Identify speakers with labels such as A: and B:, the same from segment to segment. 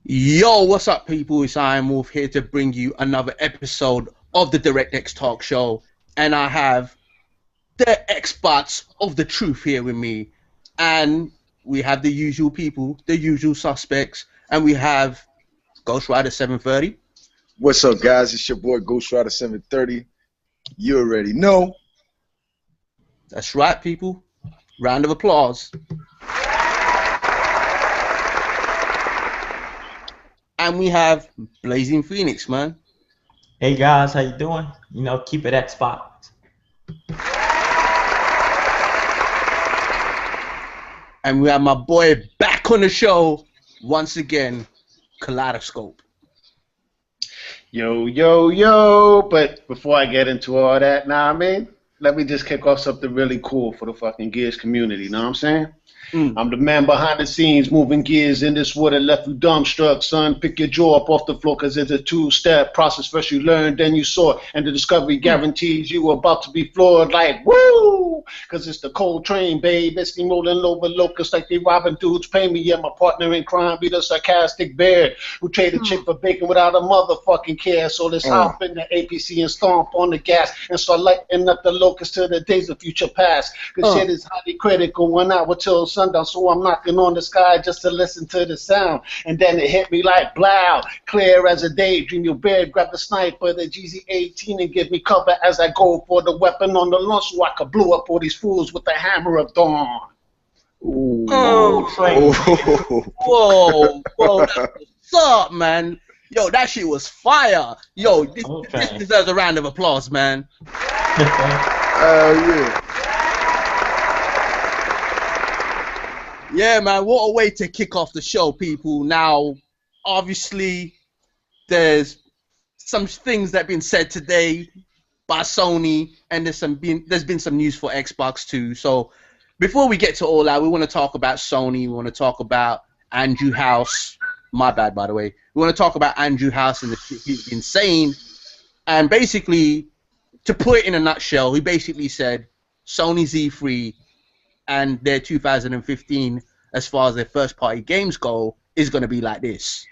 A: Yo, what's up, people? It's Ironwolf here to bring you another episode of the DirectX Talk show, and I have the experts of the truth here with me, and we have the usual people, the usual suspects, and we have Ghost Rider 730.
B: What's up, guys? It's your boy Ghost Rider 730. You already know.
A: That's right, people. Round of applause. And we have Blazing Phoenix, man.
C: Hey guys, how you doing? You know, keep it Xbox.
A: And we have my boy back on the show once again, Kaleidoscope.
D: Yo, yo, yo. But before I get into all that, let me just kick off something really cool for the fucking Gears community, know what I'm saying? I'm the man behind the scenes, moving gears in this water, left you dumbstruck, son. Pick your jaw up off the floor, cause it's a two-step process. First you learn, then you saw, and the discovery guarantees you about to be floored like, woo! Cause it's the cold train, babe. It's me rolling over locusts like they robbing dudes. Pay me, yeah, my partner in crime be the sarcastic bear who traded chick for bacon without a motherfucking care. So let's hop in the APC and stomp on the gas and start lighting up the locusts till the days of future past. Cause shit is highly critical, 1 hour till sundown, so I'm knocking on the sky just to listen to the sound. And then it hit me like blow, clear as a daydream. Your bear grab the sniper, the GZ-18, and give me cover as I go for the weapon on the launch so I could blow up all these fools with the hammer of dawn.
A: Ooh. Whoa, that's what's up, man. Yo, that shit was fire. Yo, this deserves a round of applause, man.
B: Yeah.
A: Yeah, man, what a way to kick off the show, people. Now, obviously, there's some things that have been said today by Sony, and there's been some news for Xbox too. So, before we get to all that, we want to talk about Sony. We want to talk about Andrew House. My bad, by the way. We want to talk about Andrew House and the shit he's been saying. And basically, to put it in a nutshell, he basically said Sony's E3 and their 2015, as far as their first-party games go, is going to be like this.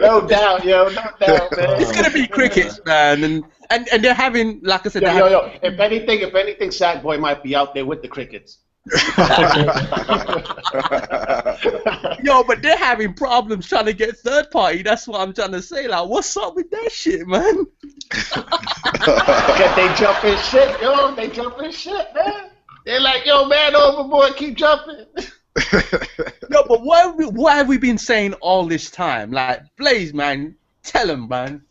D: No doubt, yo, no doubt, man.
A: It's going to be crickets, man, and they're having, like I said,
D: yo. If anything, Sackboy might be out there with the crickets.
A: Yo, but they're having problems trying to get third-party. That's what I'm trying to say. Like, what's up with that shit, man?
D: They jumping shit, yo. They jumping shit, man. They're like, yo, man, overboard, keep jumping.
A: Yo, but what have we been saying all this time? Like, Blaze, man, tell him, man.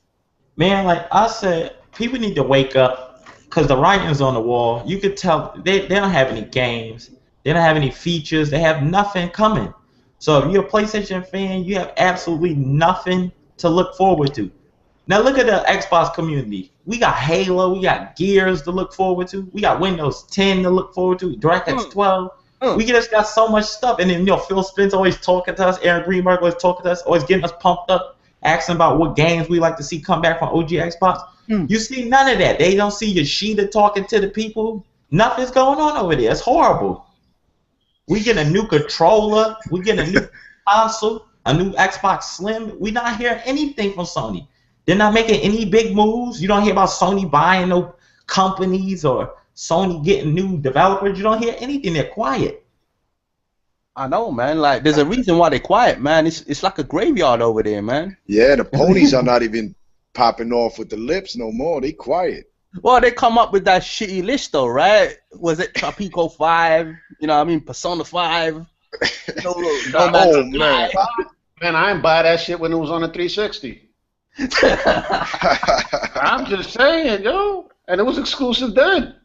C: Man, like I said, people need to wake up because the writing's on the wall. You could tell they don't have any games. They don't have any features. They have nothing coming. So if you're a PlayStation fan, you have absolutely nothing to look forward to. Now look at the Xbox community. We got Halo, we got Gears to look forward to, we got Windows 10 to look forward to, DirectX 12. We just got so much stuff. And then Phil Spencer always talking to us, Aaron Greenberg always talking to us, always getting us pumped up, asking about what games we like to see come back from OG Xbox. You see none of that. They don't see Yoshida talking to the people. Nothing's going on over there. It's horrible. We get a new controller, we get a new console, a new Xbox Slim. We not hearing anything from Sony. They're not making any big moves. You don't hear about Sony buying no companies or Sony getting new developers. You don't hear anything. They're quiet.
A: I know, man. Like, there's a reason why they're quiet, man. It's like a graveyard over there, man.
B: Yeah, the ponies are not even popping off with the lips no more. They quiet.
A: Well, they come up with that shitty list, though, right? Was it Tropico 5? You know what I mean? Persona 5?
D: Man, I didn't buy that shit when it was on the 360. I'm just saying, yo. And it was exclusive then.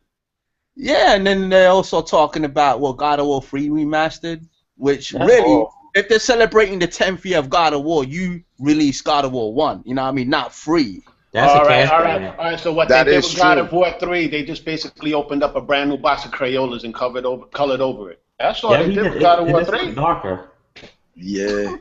A: Yeah, and then they're also talking about, God of War 3 remastered, which really, if they're celebrating the 10th year of God of War, you release God of War 1, you know what I mean? Not 3.
C: That's
D: all right. So what
B: that
D: they did with God
B: true.
D: of War 3, they just basically opened up a brand new box of Crayolas and colored over it. That's all they did with God of War 3.
C: Darker.
B: Yeah.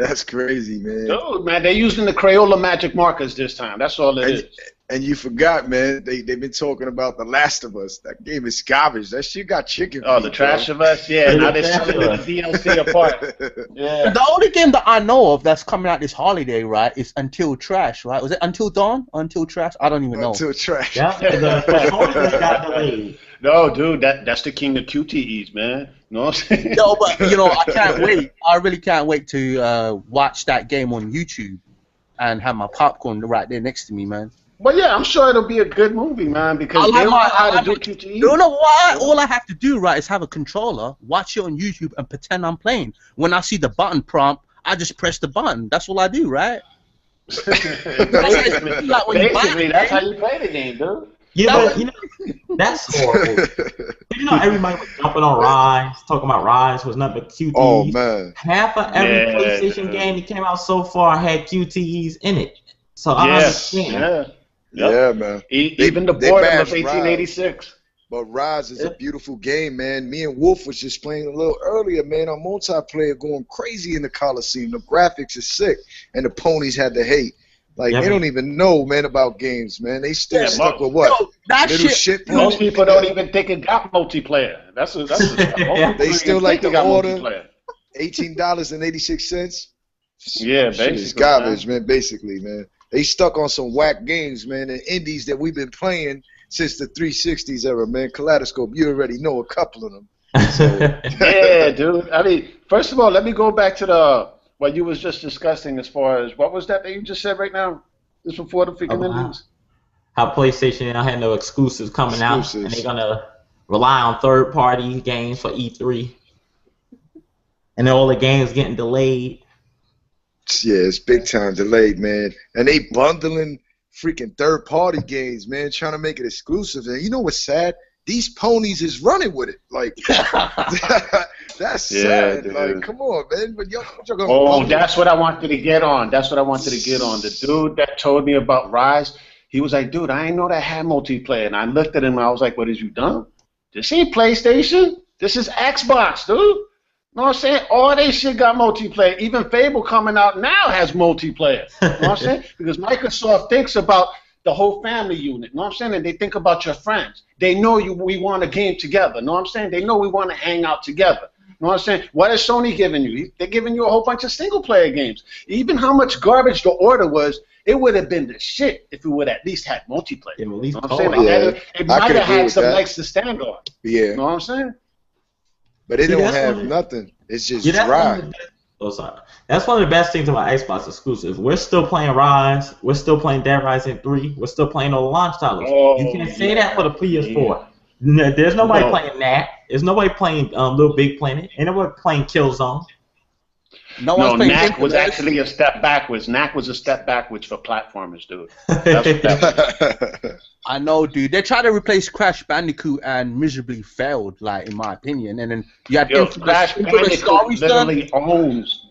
B: That's crazy, man.
D: Dude, man, they're using the Crayola magic markers this time. That's all it is.
B: And you forgot, man, they've been talking about The Last of Us. That game is garbage. That shit got chicken feet.
D: Oh, The Trash of Us? Yeah, now they're selling the DLC apart. Yeah.
A: The only game that I know of that's coming out this holiday, right, is Until Trash, right? Was it Until Dawn? Until Trash? I don't even know.
B: Until Trash.
C: Yeah, the got delayed.
D: No, dude, that's the king of QTEs, man. You know what I'm saying?
A: No, but, you know, I can't wait. I really can't wait to watch that game on YouTube and have my popcorn right there next to me, man.
D: Well, yeah, I'm sure it'll be a good movie, man, because they don't know how to do QTE.
A: You know what? All I have to do, right, is have a controller, watch it on YouTube, and pretend I'm playing. When I see the button prompt, I just press the button. That's all I do, right?
D: Basically, that's how you play the game, dude.
C: Yeah, but, you know, that's horrible. You know, everybody was jumping on Rise, talking about Rise was nothing but QTEs.
B: Oh, man.
C: Half of every PlayStation game that came out so far had QTEs in it. So I understand.
B: Yeah, man.
D: Even the boredom of 1886.
B: But Rise is a beautiful game, man. Me and Wolf was just playing a little earlier, man, on multiplayer, going crazy in the Coliseum. The graphics is sick, and the ponies had to hate. Like, they don't even know, man, about games, man. They still stuck with what?
A: Yo, that
B: little
A: shit.
D: Most people don't even think it got multiplayer. That's
B: They still like the order. $18.86.
D: Yeah, basically.
B: It's garbage, man, basically, man. They stuck on some whack games, man, and indies that we've been playing since the 360s era, man. Kaleidoscope, you already know a couple of them. So.
D: Yeah, dude. I mean, first of all, let me go back to what you was just discussing as far as, what was that you just said right now? This before the freaking indies?
C: How PlayStation now had no exclusives coming out, and they're going to rely on third-party games for E3. And then all the games getting delayed.
B: Yeah, it's big time delayed, man. And they bundling freaking third-party games, man, trying to make it exclusive. And you know what's sad? These ponies is running with it. Like, that's sad. Dude. Like, come on, man. But y'all gonna
D: that's what I wanted to get on. That's what I wanted to get on. The dude that told me about Rise, he was like, dude, I didn't know that had multiplayer. And I looked at him and I was like, what, is you dumb? This ain't PlayStation. This is Xbox, dude. You know what I'm saying? All they shit got multiplayer. Even Fable coming out now has multiplayer. You know what I'm saying? Because Microsoft thinks about the whole family unit. You know what I'm saying? And they think about your friends. They know we want a game together. You know what I'm saying? They know we want to hang out together. You know what I'm saying? What is Sony giving you? They're giving you a whole bunch of single-player games. Even how much garbage the order was, it would have been the shit if it would at least had multiplayer.
C: Yeah, at least
D: you know what I'm saying? Like it might have had some legs to stand on.
B: Yeah.
D: You know what I'm saying?
B: But it don't have nothing. It's just dry.
C: That's one of the best things about Xbox exclusives. We're still playing Rise. We're still playing Dead Rising 3. We're still playing all the launch titles. You can't say that for the PS4. No, there's nobody playing that. There's nobody playing Little Big Planet. Ain't nobody playing Killzone.
A: No,
D: Knack was actually a step backwards. Knack was a step backwards for platformers, dude. That's what that was.
A: I know, dude. They tried to replace Crash Bandicoot and miserably failed, like, in my opinion. And then you had
D: Crash Bandicoot literally owns.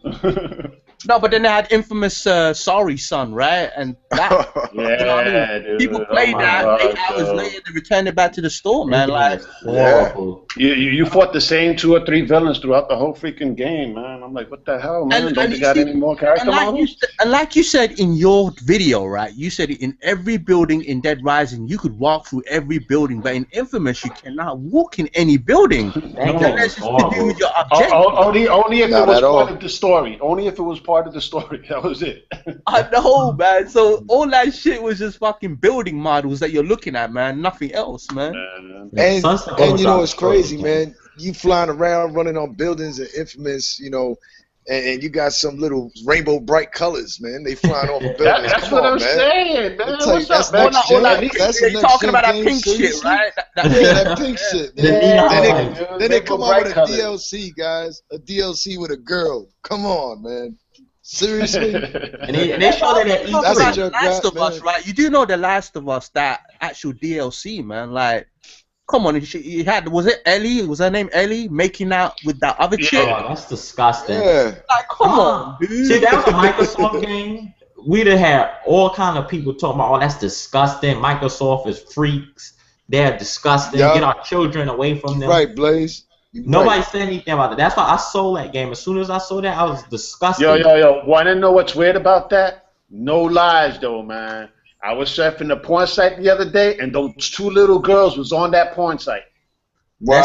A: No, but then they had infamous Sorry Son, right? And that,
D: you know what I mean?
A: Dude. People played that 8 hours later, they returned it back to the store, man. Like,
C: horrible.
D: You fought the same 2 or 3 villains throughout the whole freaking game, man. I'm like, what the hell, man? Don't you got any more character models?
A: And like you said in your video, right? You said in every building in Dead Rising, you could walk through every building, but in Infamous, you cannot walk in any building. That's just to do with your objective.
D: Only if it was part of the story. Only if it was part of the story. That was it.
A: I know, man. So all that shit was just fucking building models that you're looking at, man. Nothing else, man.
B: And you know what's crazy, man? You flying around, running on buildings and Infamous, you know, and you got some little rainbow bright colors, man. They flying off of buildings.
D: That's what I'm saying, man. What's up,
B: man?
A: They're talking about that pink shit, right?
B: That pink shit. Then they come out with a DLC, guys. A DLC with a girl. Come on, man. Seriously?
C: and they show that
A: that's The Last of Us, right? You do know The Last of Us, that actual DLC, man. Like, come on, he had, was it Ellie? Was her name Ellie? Making out with that other chick?
C: Oh, that's disgusting.
B: Yeah.
A: Like, come on, dude.
C: See, that was a Microsoft game. We'd have had all kind of people talking about, oh, that's disgusting. Microsoft is freaks. They're disgusting. Get our children away from them.
B: Right, Blaze.
C: Nobody said anything about it. That's why I sold that game. As soon as I sold that, I was disgusted.
D: Yo. Want to know what's weird about that? No lies, though, man. I was surfing the porn site the other day, and those 2 little girls was on that porn site.
B: Wow.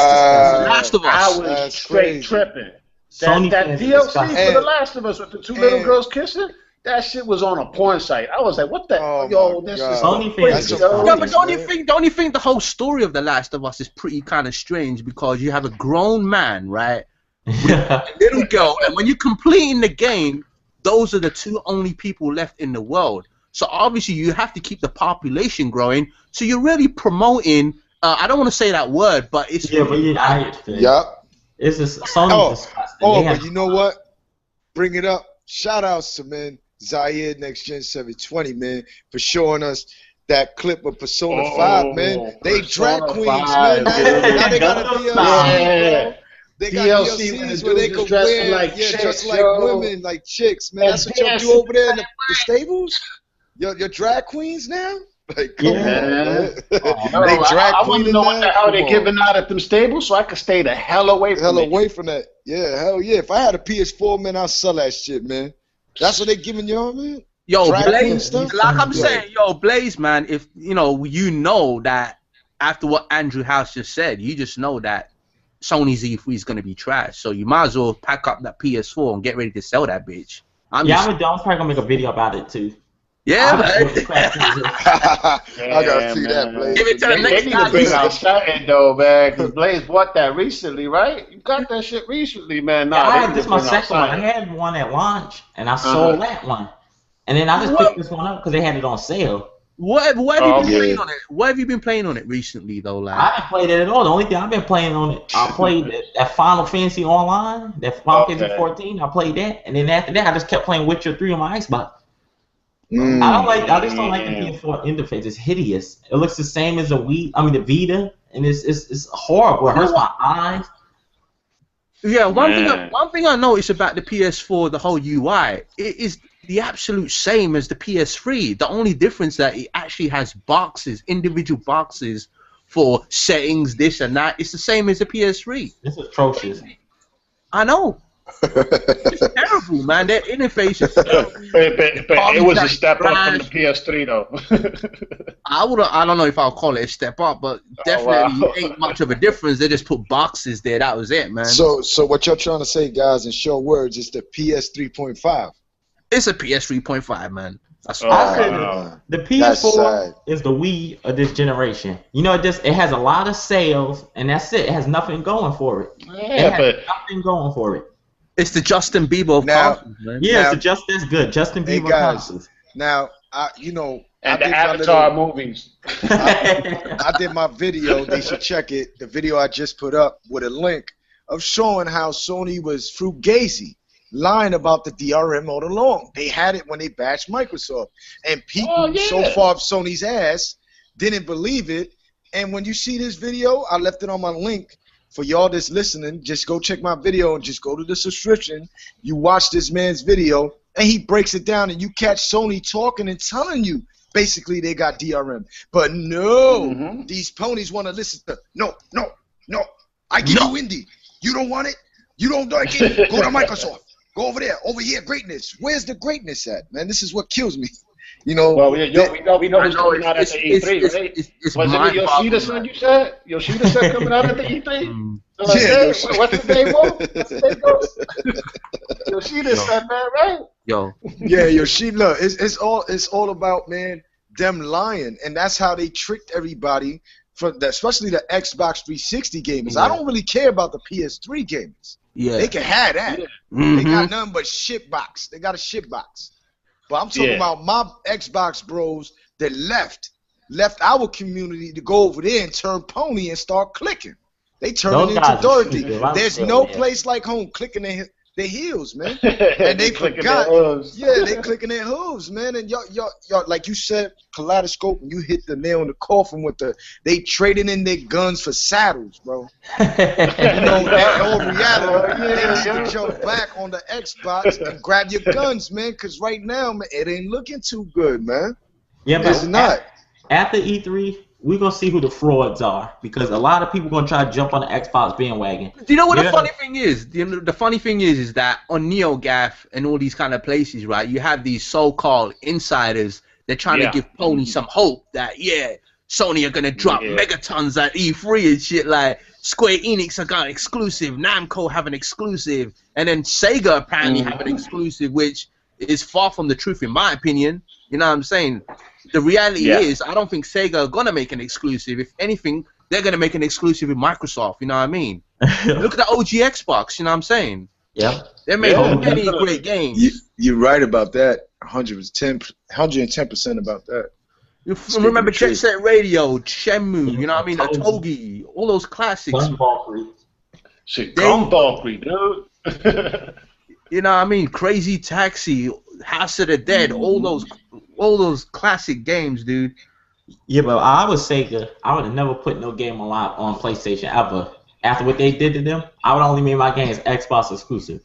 A: Last of Us.
D: I was straight tripping.
C: Sony
D: That
C: fans
D: DLC
C: disgusting.
D: for The Last of Us with the 2 little girls kissing, that shit was on a porn site. I was like, what the?
B: Oh
D: this
B: my
D: is
B: God.
C: Sony fans
B: That's
C: disgusting.
A: Yeah, but don't you
B: man.
A: think the whole story of The Last of Us is pretty kind of strange because you have a grown man, right, a little girl, and when you're completing the game, those are the 2 only people left in the world. So obviously you have to keep the population growing. So you're really promoting. I don't want to say that word, but it's
C: Yeah, but
B: Yup.
C: It's just Sony disgusting.
B: But you know what? Bring it up. Shout outs to man Zaire Next Gen 720 man for showing us that clip of Persona 5 man. They drag queens man. Now they got a DLC. They got DLCs where they could wear like chicks, just like women, like chicks man. That's what y'all do over there in the stables. Your drag queens now. Like, come on, man. They drag
D: I want
B: queen
D: to
B: in
D: know what
B: there?
D: the hell they're
B: Come
D: giving out at them stables, so I can stay the hell away from
B: Hell
D: it.
B: away from that. Yeah, hell yeah. If I had a PS4, man, I'd sell that shit, man. That's what they giving y'all, man?
A: Yo,
B: Drag queen
A: Blaze,
B: stuff?
A: like I'm
B: Yeah.
A: saying, yo, Blaze, man, if you know that after what Andrew House just said, you just know that Sony's E3 is going to be trash. So you might as well pack up that PS4 and get ready to sell that bitch. I'm
C: probably gonna make a video about it too.
A: Yeah, man.
B: I gotta see that, Blaze.
A: Give it to the
D: They
A: next
D: need to
A: guy.
D: bring out something though, man. Because Blaze bought that recently, right? You got that shit recently, man. Nah,
C: I
D: they
C: had
D: need
C: this
D: to
C: my
D: bring out
C: second one. I
D: something.
C: had one at launch, and I sold that one. And then I just picked this one up because they had it on sale.
A: What have you been
B: yeah.
A: playing on it? What have you been playing on it recently, though,
C: I
A: like?
C: haven't played it at all. The only thing I've been playing on it, I played that Final Fantasy Online, that Final Fantasy 14. I played that, and then after that, I just kept playing Witcher 3 on my Xbox. I just don't like the PS4 interface. It's hideous. It looks the same as the Vita, and it's horrible. It hurts my eyes.
A: Yeah, one thing I noticed about the PS4, the whole UI, it is the absolute same as the PS3. The only difference that it actually has boxes, individual boxes for settings, this and that. It's the same as the PS3.
C: It's atrocious.
A: I know. It's terrible, man. Their interface is terrible.
D: But it was a step up from the PS3, though.
A: I don't know if I'll call it a step up, but definitely
D: wow.
A: ain't much of a difference. They just put boxes there. That was it, man.
B: So what you're trying to say, guys, in short words, is the PS 3.5.
A: It's a PS 3.5, man. That's
C: I said
D: wow.
C: the
B: That's
C: PS4
B: sad.
C: is the Wii of this generation. You know, it has a lot of sales, and that's it. It has nothing going for it.
D: Yeah,
C: it has nothing going for it.
A: It's the Justin Bieber of
B: Now-
A: consoles, man.
C: Yeah, it's just as good. Justin
B: Hey,
C: Bieber
B: guys.
C: consoles.
B: Now, I
D: And
B: did
D: the
B: my
D: Avatar
B: little-
D: movies.
B: I did my video. They should check it. The video I just put up with a link of showing how Sony was frugazi, lying about the DRM all along. They had it when they bashed Microsoft, and people so far up Sony's ass didn't believe it. And when you see this video, I left it on my link for y'all that's listening. Just go check my video and just go to the subscription. You watch this man's video, and he breaks it down, and you catch Sony talking and telling you basically they got DRM. But no, these ponies want to listen to, no. I give you indie. You don't want it? You don't like it? Go to Microsoft. Go over there. Over here, greatness. Where's the greatness at, man? This is what kills me. You know.
D: Well, we know who's coming out at the E3, right?
A: It's
D: Was it Yoshida son you said? Yoshida son coming out at the E3?
B: Yeah,
D: What's his name? What's his name? Yoshida son, man, right?
A: Yo.
B: Yeah, Yoshida. It's all about, man, them lying, and that's how they tricked everybody. Especially the Xbox 360 gamers. I don't really care about the PS3 gamers.
A: Yeah.
B: They can have that. They got nothing but shit box. They got a shit box. But I'm talking about my Xbox bros that left our community to go over there and turn pony and start clicking. They turn it into Dorothy. There's no place like home clicking their heels, man. And they forgot. Yeah, they clicking their hooves, man. And y'all, like you said, Kaleidoscope, and you hit the nail in the coffin with they trading in their guns for saddles, bro. You know, that whole reality. They need to jump back on the Xbox and grab your guns, man, because right now, man, it ain't looking too good, man.
C: Yeah,
B: It's not.
C: After E3, we're gonna see who the frauds are, because a lot of people gonna try to jump on the Xbox bandwagon.
A: Do you know what the funny thing is? The funny thing is that on NeoGAF and all these kind of places, right? You have these so-called insiders. They're trying to give Pony some hope that Sony are gonna drop megatons at E3 and shit. Like Square Enix are got an exclusive, Namco have an exclusive, and then Sega apparently have an exclusive, which is far from the truth in my opinion. You know what I'm saying? The reality is, I don't think Sega are gonna make an exclusive. If anything, they're gonna make an exclusive with Microsoft. You know what I mean? Look at the OG Xbox. You know what I'm saying?
C: Yeah.
A: They're making many great games.
B: You're right about that. 110% about that.
A: You remember Jet Set Radio, Shenmue, you know what I mean? Otogi, all those classics.
D: Shit, Gumball, dude.
A: You know what I mean? Crazy Taxi, House of the Dead, all those classic games, dude.
C: Yeah, but I was Sega. I would have never put no game on PlayStation ever. After what they did to them, I would only make my games Xbox exclusive.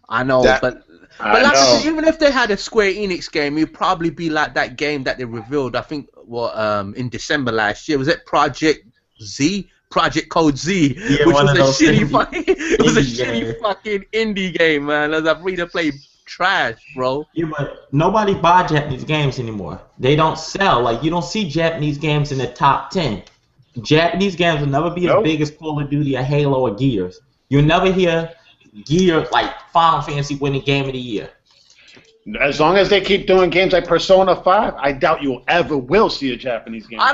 A: I know, but like I said, even if they had a Square Enix game, it'd probably be like that game that they revealed. I think in December last year. Was it Project Code Z, which was a shitty fucking indie game, man. It was a free-to-play trash, bro.
C: Yeah, but nobody buy Japanese games anymore. They don't sell. Like, you don't see Japanese games in the top 10. Japanese games will never be as big as Call of Duty or Halo or Gears. You'll never hear Gear like Final Fantasy winning Game of the Year.
D: As long as they keep doing games like Persona 5, I doubt you'll ever will see a Japanese game.
A: I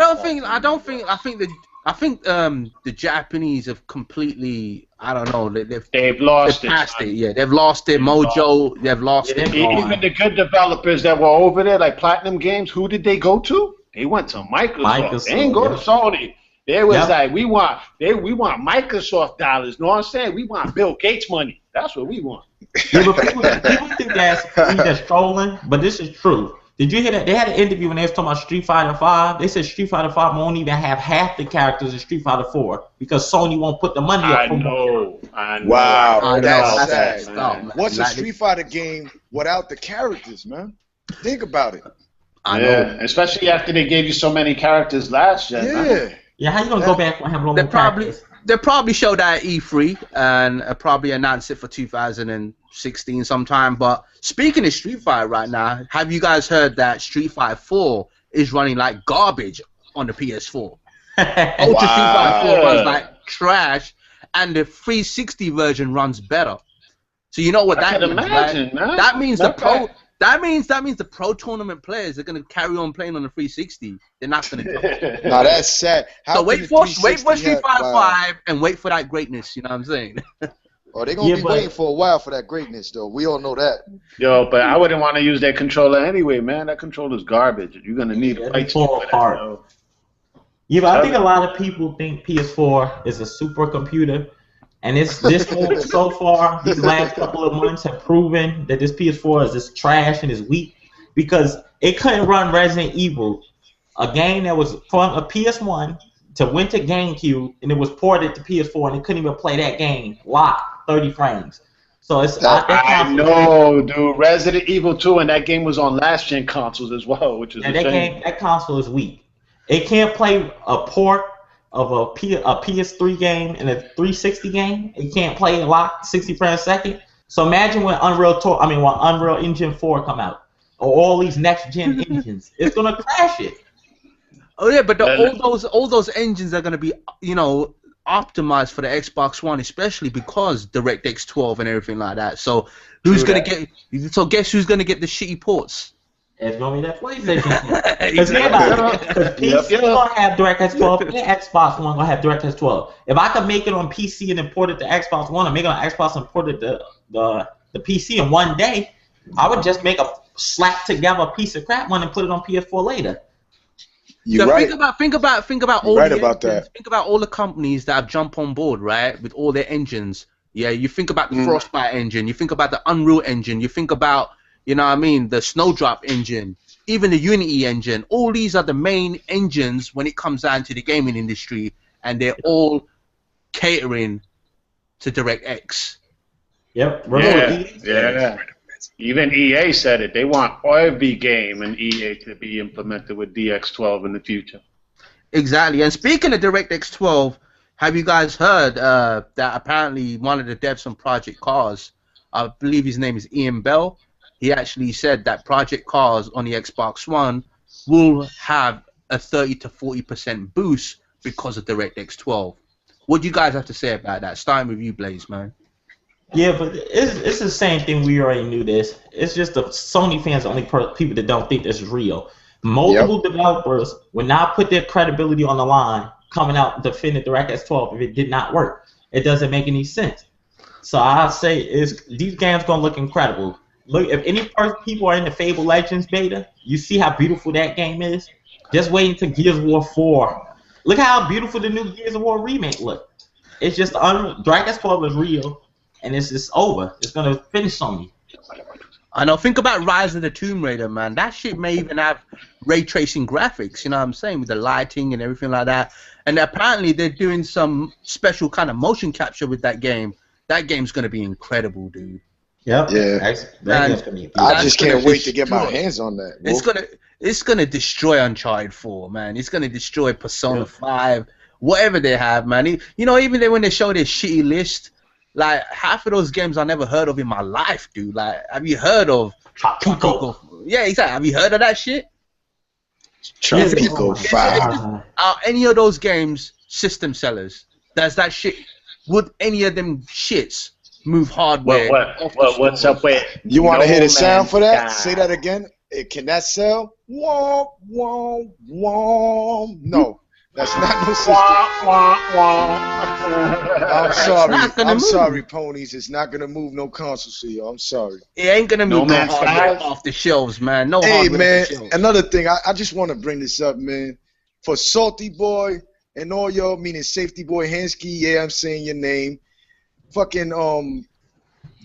A: think the Japanese have completely, I don't know,
D: they've lost it.
A: Yeah, they've lost their mojo. They've lost it.
D: Even the good developers that were over there, like Platinum Games, who did they go to? They went to Microsoft. They didn't go to Sony. They was like, we want Microsoft dollars. Know what I'm saying? We want Bill Gates money. That's what we want.
C: Yeah, but people think that's trolling, but this is true. Did you hear that? They had an interview when they was talking about Street Fighter 5. They said Street Fighter 5 won't even have half the characters in Street Fighter 4 because Sony won't put the money up.
D: I know.
B: Wow, that's sad. What's a Street Fighter game without the characters, man? Think about it.
A: I know.
D: Especially after they gave you so many characters last gen.
B: Yeah.
C: Yeah, how you gonna go back and have no more characters?
A: They probably showed that at E3 and probably announced it for 2016 sometime. But speaking of Street Fighter right now, have you guys heard that Street Fighter 4 is running like garbage on the PS4? Ultra Street Fighter 4 runs like trash, and the 360 version runs better. So you know what that means, right?
D: Man.
A: That means That means the pro tournament players are gonna carry on playing on the 360. They're not gonna do it.
B: No, that's sad.
A: So wait for Street Fighter 5 and wait for that greatness. You know what I'm saying?
B: Oh, they're gonna be waiting for a while for that greatness, though. We all know that.
D: Yo, but I wouldn't want to use that controller anyway, man. That controller's garbage. You're gonna need a fight
C: fall apart. Yeah, but I think a lot of people think PS4 is a supercomputer. And so far, these last couple of months have proven that this PS4 is just trash and is weak because it couldn't run Resident Evil, a game that was from a PS1 to went to GameCube, and it was ported to PS4, and it couldn't even play that game locked 30 frames. So it's
D: I know, dude. Resident Evil 2 and that game was on last gen consoles as well, which is
C: that console is weak. It can't play a port of a PS3 game and a 360 game. It can't play it locked 60 frames a second. So imagine when Unreal Engine 4 come out, or all these next gen engines, it's gonna crash it.
A: Oh yeah, but all those engines are gonna be optimized for the Xbox One, especially because DirectX 12 and everything like that. So guess who's gonna get the shitty ports?
C: It's gonna be that PlayStation. Because PC gonna have DirectX 12, and Xbox One gonna have DirectX 12. If I can make it on PC and import it to Xbox One, and make it on Xbox and import it to the PC in one day, I would just make a slap together piece of crap one and put it on PS4 later.
B: You're right.
A: Think about all think about all the companies that have jumped on board, right, with all their engines. Yeah, you think about the Frostbite engine, you think about the Unreal engine, you think about the Snowdrop engine, even the Unity engine. All these are the main engines when it comes down to the gaming industry, and they're all catering to DirectX.
C: Yep.
D: Yeah. Even EA said it. They want every game in EA to be implemented with DX12 in the future.
A: Exactly. And speaking of DirectX 12, have you guys heard that apparently one of the devs on Project Cars, I believe his name is Ian Bell, he actually said that Project Cars on the Xbox One will have a 30 to 40% boost because of DirectX 12. What do you guys have to say about that? Starting with you, Blaze, man.
C: Yeah, but it's the same thing. We already knew this. It's just the Sony fans, the only people that don't think this is real. Multiple developers would not put their credibility on the line coming out defending DirectX 12 if it did not work. It doesn't make any sense. So I say these games gonna look incredible. Look, if any people are in the Fable Legends beta, you see how beautiful that game is. Just wait until Gears of War 4. Look how beautiful the new Gears of War remake look. It's just DirectX 12 is real, and it's just over. It's gonna finish Sony.
A: I know. Think about Rise of the Tomb Raider, man. That shit may even have ray tracing graphics. You know what I'm saying, with the lighting and everything like that. And apparently they're doing some special kind of motion capture with that game. That game's gonna be incredible, dude.
C: Yep.
B: Yeah. I just can't wait to get my hands on that.
A: It's gonna destroy Uncharted 4, man. It's gonna destroy Persona 5, whatever they have, man. You know, even when they show their shitty list, like half of those games I never heard of in my life, dude. Like, have you heard of? Yeah, exactly. Have you heard of that shit?
B: Tropico 5.
A: Are any of those games system sellers? Does that shit? Would any of them shits move hardware?
D: What's up with?
B: You want to hear the sound for that? Say that again. Can that sell? Womp, womp, womp. No, that's not no system. I'm sorry, ponies. It's not gonna move no consoles for you. I'm sorry.
A: It ain't gonna move no hardware off the shelves, man. No hardware. Hey,
B: man.
A: Off the shelves.
B: Another thing, I just want to bring this up, man. For Salty Boy and all y'all, meaning Safety Boy Hansky. Yeah, I'm saying your name. Fucking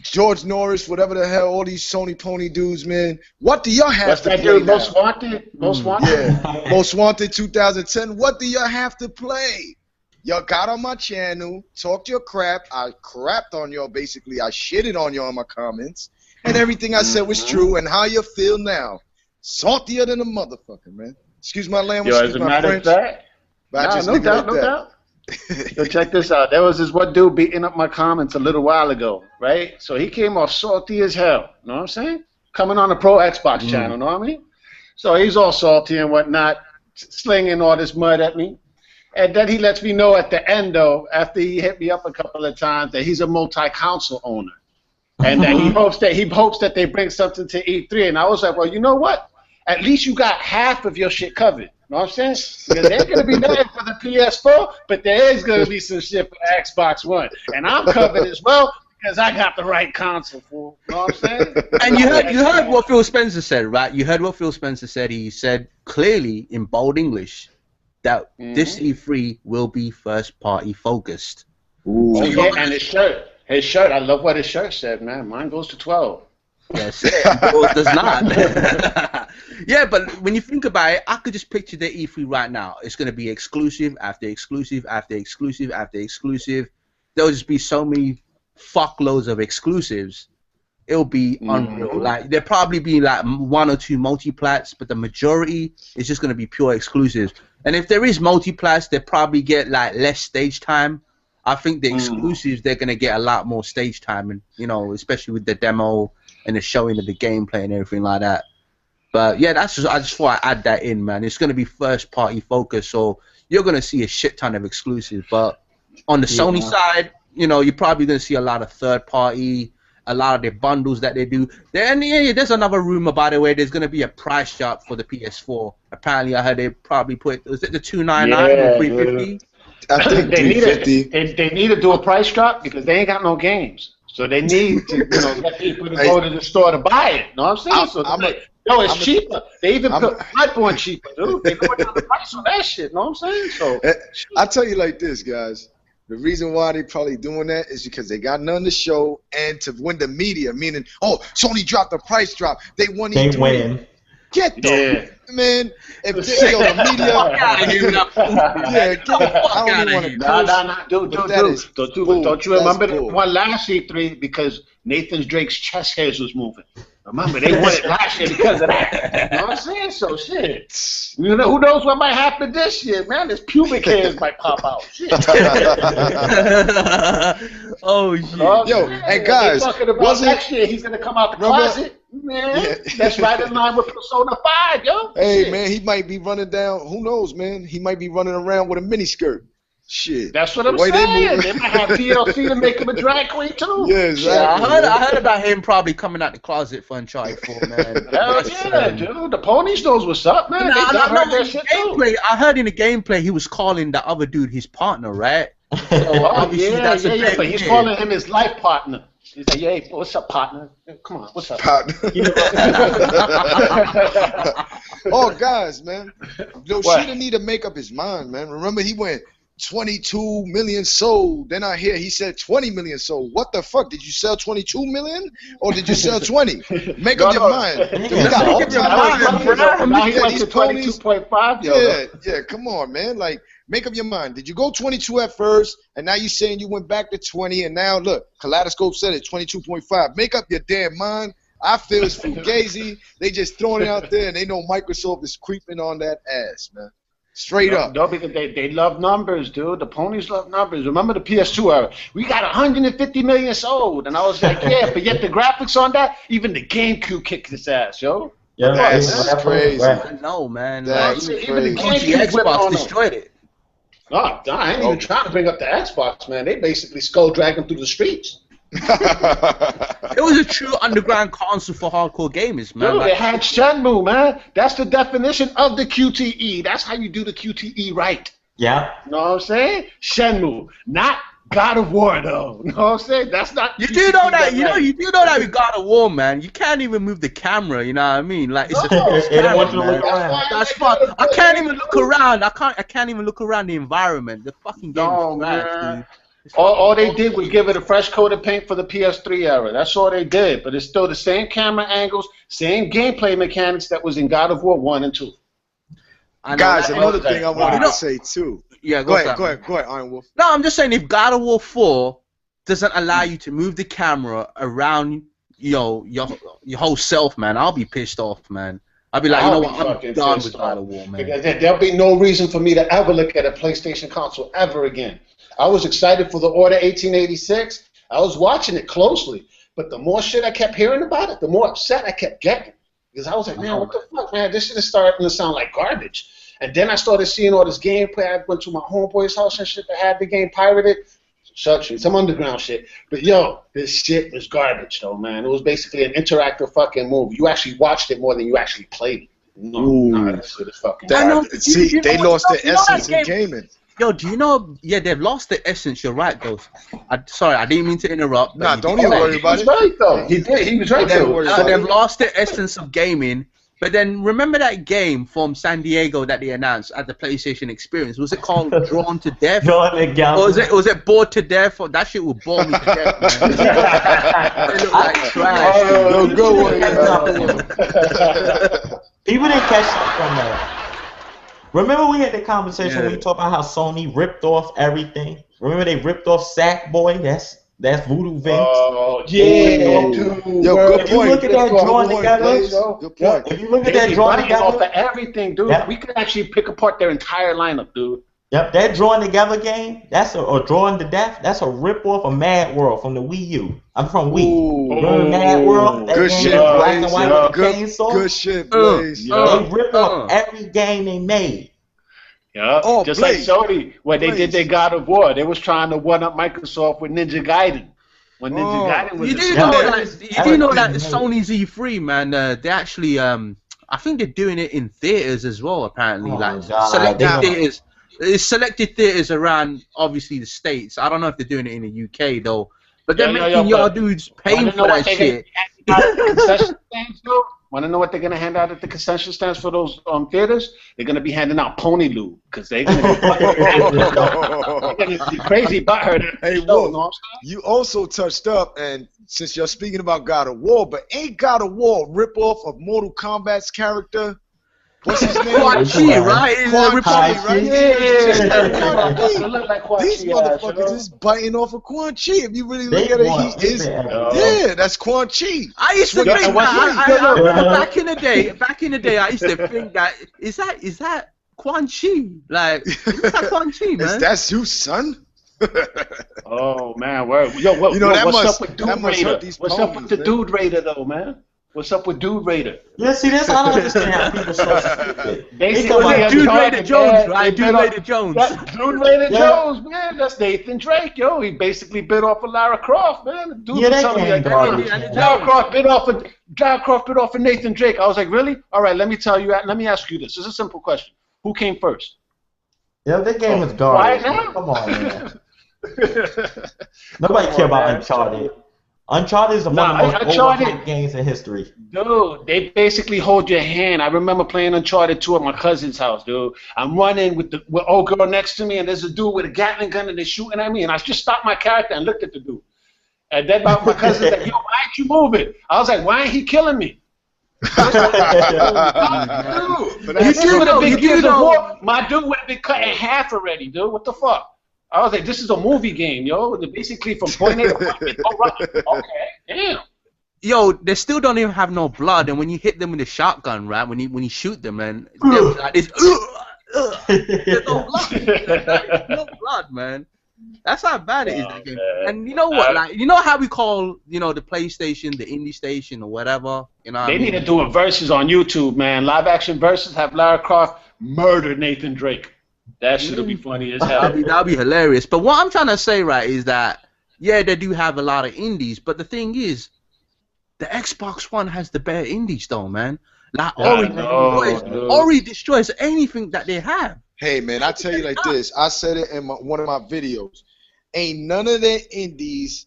B: George Norris, whatever the hell, all these Sony pony dudes, man. What do y'all have to play now?
D: Most Wanted? Most Wanted?
B: Yeah, Most Wanted 2010. What do y'all have to play? Y'all got on my channel, talked your crap. I crapped on y'all, basically. I shitted on y'all in my comments. And everything I said was true. And how you feel now? Saltier than a motherfucker, man. Excuse my language, excuse my French.
D: No doubt. So check this out. There was this one dude beating up my comments a little while ago, right? So he came off salty as hell. Know what I'm saying? Coming on the Pro Xbox channel, know what I mean? So he's all salty and whatnot, slinging all this mud at me. And then he lets me know at the end, though, after he hit me up a couple of times, that he's a multi-console owner. And that he hopes that they bring something to E3. And I was like, well, you know what? At least you got half of your shit covered. You know what I'm saying? Because they're going to be there for the PS4, but there is going to be some shit for the Xbox One. And I'm covered as well because I got the right console, fool. You know what I'm saying?
A: And you heard what Phil Spencer said, right? You heard what Phil Spencer said. He said clearly in bold English that this E3 will be first-party focused.
D: Ooh. So yeah, and his shirt, I love what his shirt said, man. Mine goes to 12.
A: Yes, yours does not. Yeah, but when you think about it, I could just picture the E3 right now. It's going to be exclusive after exclusive after exclusive after exclusive. There'll just be so many fuckloads of exclusives. It'll be unreal. Like there'll probably be like 1 or 2 multiplats, but the majority is just going to be pure exclusives. And if there is multiplats, they probably get like less stage time. I think the exclusives, they're going to get a lot more stage time, and you know, especially with the demo and the showing of the gameplay and everything like that. But yeah, I just thought I'd add that in, man. It's going to be first party focused, so you're going to see a shit ton of exclusives. But on the Sony side, you know, you're probably going to see a lot of third party, a lot of the bundles that they do. And yeah, there's another rumor, by the way, there's going to be a price drop for the PS4. Apparently, I heard they probably put, was it the $299 or $350?
B: I think
D: they need to do a price drop because they ain't got no games. So they need to, get people to go to the store to buy it. You know what I'm saying? It's cheaper. They even put Bloodborne cheaper, dude. They go down the price on that shit. You know what I'm saying? So
B: I tell you like this, guys. The reason why they probably doing that is because they got none to show and to win the media. Meaning, Sony dropped the price drop. They won.
C: They win.
B: Get the man. If they the media, get the fuck out of here.
D: Dude. Don't you remember the one last E3 because Nathan Drake's chest hairs was moving? Remember, they won it last year because of that. You know what I'm saying? So, shit. You know, who knows what might happen this year, man? His pubic hairs might pop out. Shit.
A: Oh, shit.
B: Yo, and guys,
D: talking about next year, he's going to come out the closet. Man, that's right in line with Persona 5, yo.
B: Hey,
D: shit.
B: man, he might be running down. Who knows, man? He might be running around with a miniskirt. Shit.
D: That's what I'm saying. They might have DLC to make him a drag queen too.
B: Yeah, exactly.
A: Yeah, I heard about him probably coming out the closet for Uncharted 4, man.
D: Hell yeah, dude. The ponies knows what's up, man.
A: I heard in the gameplay he was calling the other dude his partner, right? So obviously that's a
D: but he's calling him his life partner. He's like, yeah, hey, what's up, partner? Come on, what's up?
B: Partner. Oh, guys, man. Yo, she didn't need to make up his mind, man. Remember, he went 22 million sold. Then I hear he said 20 million sold. What the fuck? Did you sell 22 million or did you sell 20? Make up your mind.
D: Now he went to 22.5.
B: Yeah, come on, man. Like, make up your mind. Did you go 22 at first, and now you're saying you went back to 20, and now look, Kaleidoscope said it, 22.5. Make up your damn mind. I feel it's fugazi. They just throwing it out there, and they know Microsoft is creeping on that ass, man. Straight up.
D: No, because they love numbers, dude. The ponies love numbers. Remember the PS2 era? We got 150 million sold. And I was like, yeah, but yet the graphics on that, even the GameCube kicked its ass, yo.
C: Yeah,
B: that's crazy.
A: No, man.
B: That's
A: Like,
D: even the
B: crazy.
A: Xbox destroyed it.
D: No, I ain't even trying to bring up the Xbox, man. They basically skull dragging through the streets.
A: It was a true underground console for hardcore gamers, man.
D: Dude, it had Shenmue, man. That's the definition of the QTE. That's how you do the QTE right.
C: Yeah.
D: You know what I'm saying? Shenmue, not God of War, though. You know what I'm saying? That's not.
A: You do know that. You do know that with God of War, man. You can't even move the camera. You know what I mean? Like it's a fixed
C: They don't
A: camera,
C: want you to
A: man.
C: look around.
A: That's fun. I can't even look around. I can't even look around the environment. The fucking game is trash, dude.
D: All they did was give it a fresh coat of paint for the PS3 era. That's all they did. But it's still the same camera angles, same gameplay mechanics that was in God of War 1 and 2.
B: Guys, another thing I wanted to say too.
A: Yeah,
B: go ahead, Ironwolf.
A: No, I'm just saying if God of War 4 doesn't allow you to move the camera around your whole self, man, I'll be pissed off, man. I'll be like, you know what, I'm done with God of War, man.
D: Because there'll be no reason for me to ever look at a PlayStation console ever again. I was excited for the Order 1886. I was watching it closely. But the more shit I kept hearing about it, the more upset I kept getting. Because I was like, man, what the fuck, man? This shit is starting to sound like garbage. And then I started seeing all this gameplay. I went to my homeboy's house and shit that had the game pirated. Some underground shit. But, yo, this shit was garbage, though, man. It was basically an interactive fucking movie. You actually watched it more than you actually played it. No, that shit is fucking garbage.
B: See, they lost their essence in gaming.
A: Yo, do you know? Yeah, they've lost the essence. You're right, though. Sorry, I didn't mean to interrupt.
B: Nah, don't even worry about it.
D: He was right, though. He was right, though.
A: So they've lost the essence of gaming. But then remember that game from San Diego that they announced at the PlayStation Experience? Was it called Drawn to Death?
C: Drawn to Death.
A: Or was it Bored to Death? Or that shit would bore me to death, man. It looked like trash.
B: No, go away.
C: People didn't catch that from that. Remember we had the conversation when we talked about how Sony ripped off everything? Remember they ripped off Sackboy? That's Voodoo Vince.
D: Oh, yeah, dude.
B: Yo, good
C: if you
B: point.
C: look at that drawing together,
B: Good point.
C: if you look at that drawing together,
D: off of everything, dude.
C: Yep.
D: We could actually pick apart their entire lineup, dude.
C: Yep, that drawing together game, that's or drawing to death, that's a rip off of Mad World from the Wii U. I'm from Wii. Remember Mad World? That
B: Good
C: game
B: shit,
C: black and white with the chainsaw?
B: Good shit, Blaze.
C: They rip off every game they made.
D: Yeah, just
B: Blaze.
D: like Sony, when they did their God of War, they was trying to one-up Microsoft with Ninja Gaiden. When Ninja Gaiden was
A: you do know that Sony's E3, man, they actually, I think they're doing it in theaters as well, apparently. Selected theaters around, obviously, the States. I don't know if they're doing it in the UK, though. But they're making y'all dudes paying for that shit.
D: Want to know what they're going to hand out at the concession stands for those theaters? They're going to be handing out pony lube because they're going to be crazy butthurt.
B: Hey, Wolf, you also touched up, and since you're speaking about God of War, but ain't God of War a ripoff of Mortal Kombat's character? What's his name?
A: Quan Chi, right? In the Republic, right?
D: Yeah. Look like Quan
B: These
D: Chi,
B: motherfuckers is biting off of Quan Chi. If you really look at it, he is. Yeah, that's Quan Chi.
A: I used to think that. Back in the day, I used to think that is that Quan Chi? Like, is that Quan Chi, man?
B: Is that you, son?
D: Oh man, word. Yo, what's up with Dude Raider? What's up with the Dude Raider though, man? What's up with Dude Raider?
C: Yeah, see, that's I don't understand how people so stupid.
A: Dude Raider Jones, right? Dude Raider Jones.
D: Dude Raider Jones, man. That's Nathan Drake, yo. He basically bit off of Lara Croft, man. Dude was telling me like, Lara Croft bit off of Nathan Drake. I was like, really? All right, let me ask you this. It's a simple question. Who came first?
C: Yeah, that game was garbage.
D: Right?
C: Come on, man. Nobody care about Uncharted. Uncharted is one of the most overhyped games in history.
D: Dude, they basically hold your hand. I remember playing Uncharted 2 at my cousin's house, dude. I'm running with old girl next to me, and there's a dude with a Gatling gun, and they're shooting at me, and I just stopped my character and looked at the dude. And then my cousin's like, yo, why ain't you moving? I was like, why ain't he killing me? My dude would have been cut in half already, dude. What the fuck? I was like, this is a movie game, yo. Basically from point A to point B. Oh, right. Okay, damn.
A: Yo, they still don't even have no blood, and when you hit them with a shotgun, right? When you shoot them, man, there's no blood. There's no blood, man. That's how bad it is. That game. And you know what? Like, you know how we call, the PlayStation, the indie station, or whatever. You know.
D: They need to do a versus on YouTube, man. Live action versus. Have Lara Croft murder Nathan Drake. That shit'll be funny as hell.
A: That'd be hilarious. But what I'm trying to say, right, is that yeah, they do have a lot of indies, but the thing is, the Xbox One has the better indies, though, man. Like Ori destroys anything that they have.
B: Hey, man, I tell you like this. I said it in one of my videos. Ain't none of the indies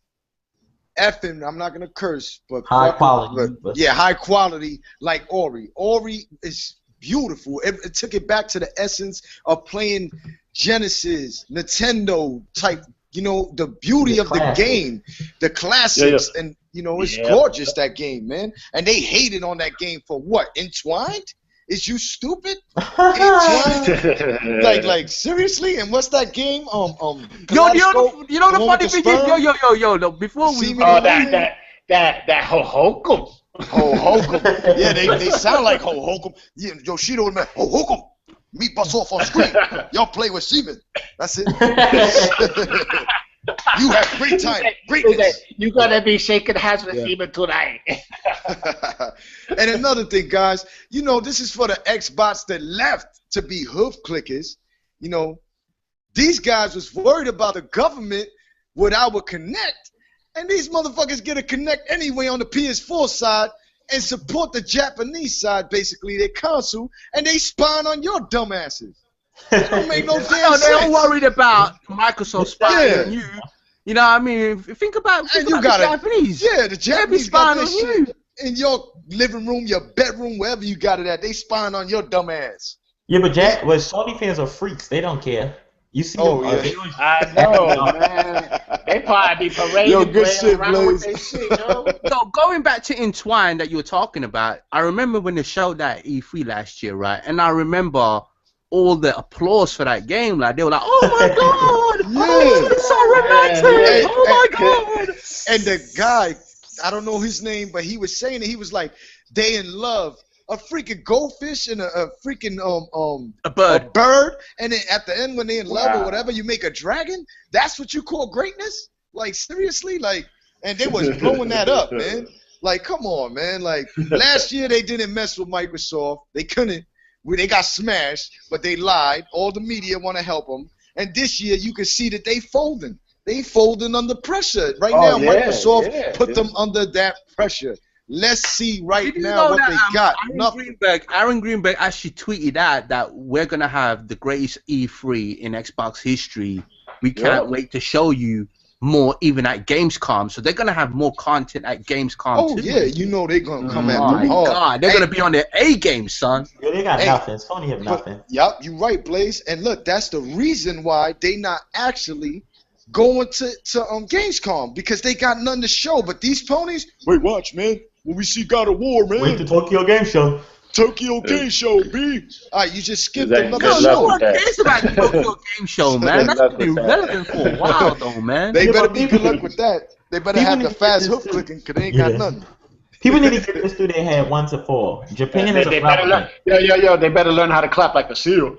B: effing, I'm not going to curse, but
C: high quality.
B: Yeah, high quality like Ori. Ori is beautiful. It took it back to the essence of playing Genesis, Nintendo type, the beauty of the game, the classics, and, it's gorgeous, that game, man. And they hated on that game for what? Entwined? Is you stupid? like seriously? And what's that game?
A: You know the funny thing is, yo, before we
D: that ho-hokum.
B: Ho-hokum. Yeah, they sound like ho-hokum. Yoshido man, ho-hokum. Meet bust off on screen. Y'all play with semen. That's it. You have great time. Greatness.
D: You gotta be shaking hands with semen tonight.
B: And another thing, guys, this is for the Xbox that left to be hoof clickers. These guys was worried about the government with our Connect, and these motherfuckers get a Connect anyway on the PS4 side and support the Japanese side, basically their console, and they spying on your dumbasses. It don't make no damn sense.
A: They're worried about Microsoft spying on you. You know what I mean? Think about the Japanese.
B: Yeah, the Japanese got this shit in your living room, your bedroom, wherever you got it at. They spying on your dumb ass.
C: Yeah, but Sony fans are freaks. They don't care. You see them?
D: I know, man. They probably be parading around with their shit, yo.
A: So going back to Entwine that you were talking about, I remember when they showed that at E3 last year, right? And I remember all the applause for that game. Like, they were like, oh my god! Oh, it's so romantic! Oh my god!
B: And the guy, I don't know his name, but he was saying it. He was like, they in love. A freaking goldfish and a freaking
A: a bird,
B: and then at the end when they in love or whatever, you make a dragon. That's what you call greatness? Like, seriously? Like, and they was blowing that up, man. Like, come on, man. Like, last year they didn't mess with Microsoft. They couldn't. They got smashed, but they lied. All the media want to help them. And this year you can see that they folding. They folding under pressure right now. Microsoft put them under that pressure. Let's see now what they got.
A: Aaron Greenberg actually tweeted out that we're going to have the greatest E3 in Xbox history. We can't wait to show you more even at Gamescom. So they're going to have more content at Gamescom too.
B: Yeah, they're going to come at
A: them hard. God, they're going to be on their A game, son.
C: Yeah, they got nothing. Sony have nothing.
B: Yep, you're right, Blaze. And look, that's the reason why they not actually going to Gamescom, because they got nothing to show. But these ponies, wait, watch, man. When we see God of War, man.
C: Wait to Tokyo Game Show.
B: Tokyo Game Show, B. Alright, you just skipped another
A: No,
B: show.
A: no one cares about the Tokyo Game Show, man. That's been relevant for a while, though, man.
B: They better be good luck with that. They better have the fast hook clicking, because they ain't got nothing.
C: People need to get this through their head once and for all. Japan is
D: they
C: a
D: better learn, yo, they better learn how to clap like a seal.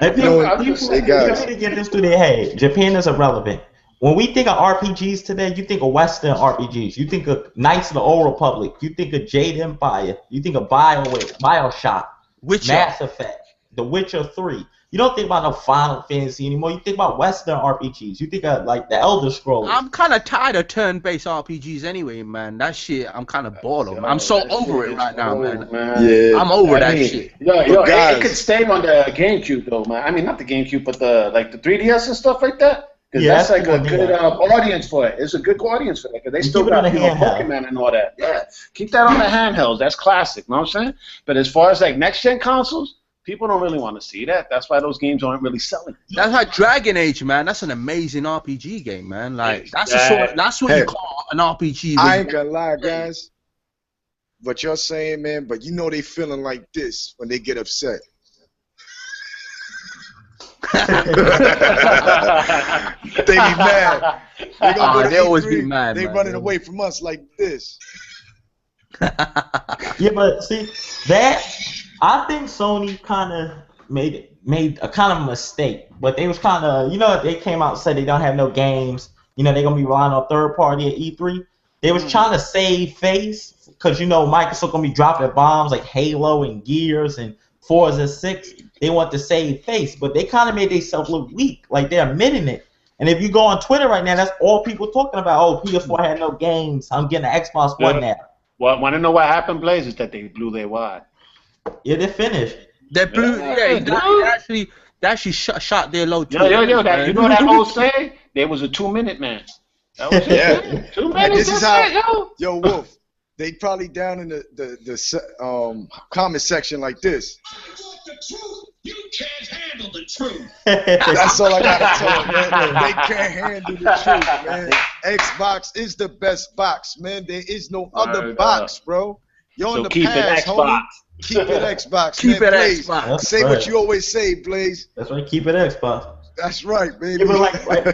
C: And people need to get this through their head. Japan is irrelevant. When we think of RPGs today, you think of Western RPGs. You think of Knights of the Old Republic. You think of Jade Empire. You think of Bioshock, Mass Effect, The Witcher 3. You don't think about no Final Fantasy anymore. You think about Western RPGs. You think of like the Elder Scrolls.
A: I'm kind of tired of turn-based RPGs anyway, man. That shit, I'm kind of bored of. I'm so over it right now, man.
B: Yeah,
A: I'm over that shit.
D: It could stay on the GameCube though, man. I mean, not the GameCube, but the 3DS and stuff like that. Because that's like a good audience for it. It's a good audience for it. Because they still got Pokemon and all that. Yeah, keep that on the handhelds. That's classic. Know what I'm saying? But as far as like next-gen consoles, people don't really want to see that. That's why those games aren't really selling.
A: That's like Dragon Age, man. That's an amazing RPG game, man. Like that's what you call an RPG.
B: I ain't gonna lie, guys. What you're saying, man, but you know they feeling like this when they get upset. They be mad.
A: They always be mad.
B: They running away from us like this.
C: Yeah, but see that I think Sony kind of made a kind of mistake, but they was kind of they came out and said they don't have no games. They're gonna be relying on third party at E3. They was trying to save face because Microsoft gonna be dropping bombs like Halo and Gears and Forza 6. They want to save face, but they kind of made themselves look weak, like they're admitting it. And if you go on Twitter right now, that's all people talking about. Oh, PS4 had no games. I'm getting an Xbox One now.
D: Well, want to know what happened, Blaze? Is that they blew their wad.
C: Yeah, they finished.
A: They blew. They actually shot their load too.
D: Yo, you know that old saying? There was a 2-minute man. That was it. 2 minutes.
B: This is how. Yo, Wolf. They probably down in the comment section like this. You can't handle the truth. That's all I gotta tell them, man. They can't handle the truth, man. Xbox is the best box, man. There is no other box, bro. You're in the past, homie. Keep it Xbox. Keep it Xbox. Say what you always say, Blaze.
C: That's right. Keep it Xbox.
B: That's right, baby.
C: Yeah,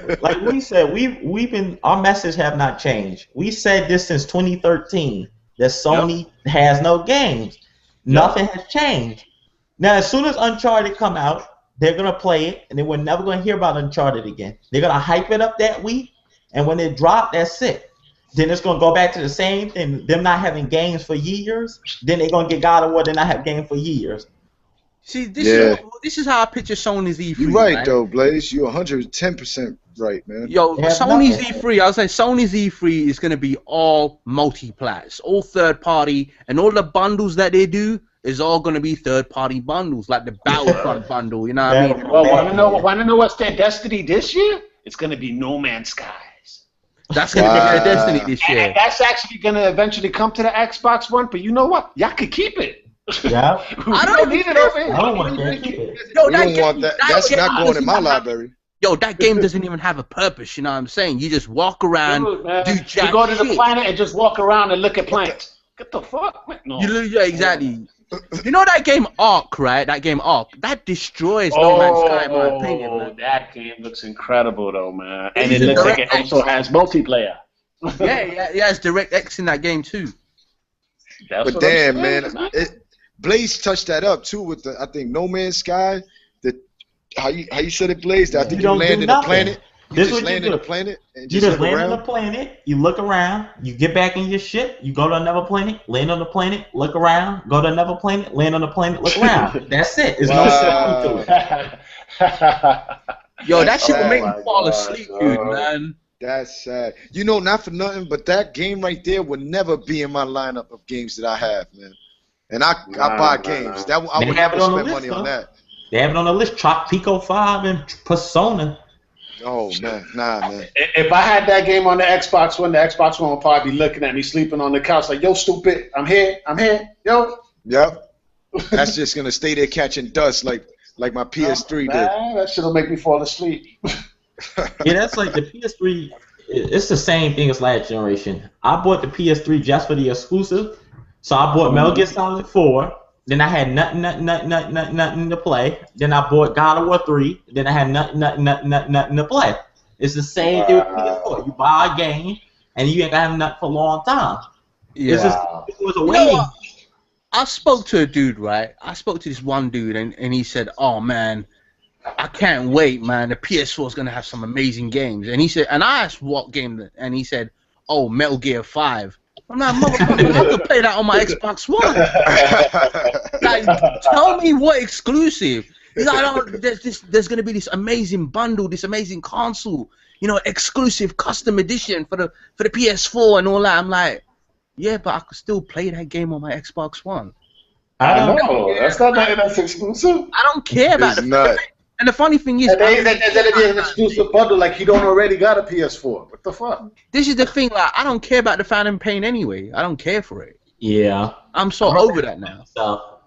C: but like we said, we've been our message have not changed. We said this since 2013 that Sony has no games. Nothing has changed. Now, as soon as Uncharted come out, they're gonna play it, and then we're never gonna hear about Uncharted again. They're gonna hype it up that week, and when it drop, that's it. Then it's gonna go back to the same thing. Them not having games for years. Then they're gonna get God of War. Then not have games for years.
A: See, this is how I picture Sony's E3.
B: You're right, though, Blaze. You're 110% right, man.
A: Yo, Sony's E3, I'll say Sony's E3 is going to be all multi-plats, all third-party, and all the bundles that they do is all going to be third-party bundles, like the Battlefront bundle, you know what I mean?
D: Well, want to know what's their destiny this year? It's going to be No Man's Skies.
A: That's going to be their destiny this year.
D: And that's actually going to eventually come to the Xbox One, but you know what? Y'all could keep it.
C: Yeah.
D: I don't need it over here.
C: I don't want to keep it.
A: Yo,
B: you don't want that. That's not going in my library.
A: Yo, that game doesn't even have a purpose, you know what I'm saying? You just walk around, do jack
D: You go to the
A: shit.
D: planet and just walk around and look at plants. Get the fuck? No.
A: Yeah, exactly. You know that game Ark, right? That game Ark. That destroys No Man's Sky, in my opinion, man.
D: That game looks incredible, though, man. And it looks like it also has multiplayer.
A: Yeah, it's DirectX in that game, too.
B: But damn, man. Blaze touched that up, too, with the, I think, No Man's Sky. How you said it, Blaze? I think you land in a planet. You just land in a planet and
C: you just land on the planet, you look around, you get back in your ship, you go to another planet, land on the planet, look around, go to another planet, land on the planet, look around. That's it. There's no shit to
A: it. Yo, that shit will make me fall asleep, dude, man.
B: That's sad. You know, not for nothing, but that game right there would never be in my lineup of games that I have, man. And I buy games. That I would never spend money on that.
C: They have it on the list. Pico 5 and Persona.
B: Oh, man. Nah, man.
D: If I had that game on the Xbox One would probably be looking at me sleeping on the couch like, yo, stupid, I'm here, yo.
B: Yep. That's just going to stay there catching dust like my PS3 did.
D: That shit will make me fall asleep.
C: Yeah, that's like the PS3. it's the same thing as last generation. I bought the PS3 just for the exclusive, so I bought Metal Gear Solid 4. Then I had nothing to play. Then I bought God of War 3. Then I had nothing to play. It's the same thing with PS4. You buy a game and you ain't gonna have nothing for a long time.
A: Yeah.
C: It's just, it was a waiting.
A: I spoke to a dude, right? I spoke to this one dude, and he said, "Oh man, I can't wait, man. The PS4 is gonna have some amazing games." And he said, and I asked what game, and he said, "Oh, Metal Gear 5." I'm like, motherfucker, I could play that on my Xbox One. Like, tell me what exclusive. He's like, oh, there's gonna be this amazing bundle, this amazing console, you know, exclusive custom edition for the PS4 and all that. I'm like, yeah, but I could still play that game on my Xbox One.
D: I don't know. That's not that's exclusive.
A: I don't care about it. And the funny thing is,
D: there's gonna be an exclusive bundle like you don't already got a PS4. What the fuck?
A: This is the thing, like, I don't care about the Phantom Pain anyway. I don't care for it.
C: Yeah.
A: I'm so over that now.
C: So,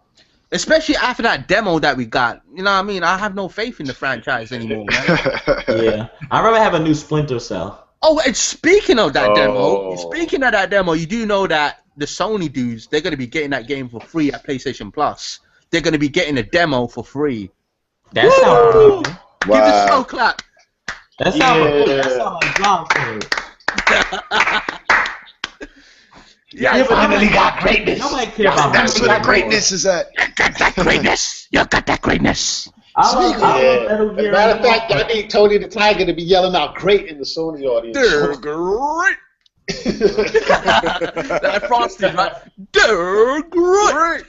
A: especially after that demo that we got. You know what I mean? I have no faith in the franchise anymore, man.
C: Yeah. I'd rather have a new Splinter Cell.
A: Oh, and speaking of that demo, you do know that the Sony dudes, they're going to be getting that game for free at PlayStation Plus. They're going to be getting a demo for free.
C: That sounds good.
B: Wow.
A: Give it a slow clap.
C: That sounds good. That sounds like John Cena.
D: You finally got greatness.
C: Nobody cares about
B: That's where the greatness is at.
A: You got that greatness. You got that greatness.
C: I love Metal Gear.
D: Matter of fact, I need Tony the Tiger to be yelling out "great" in the Sony audience.
A: They're great. That Frosty, right? They're great.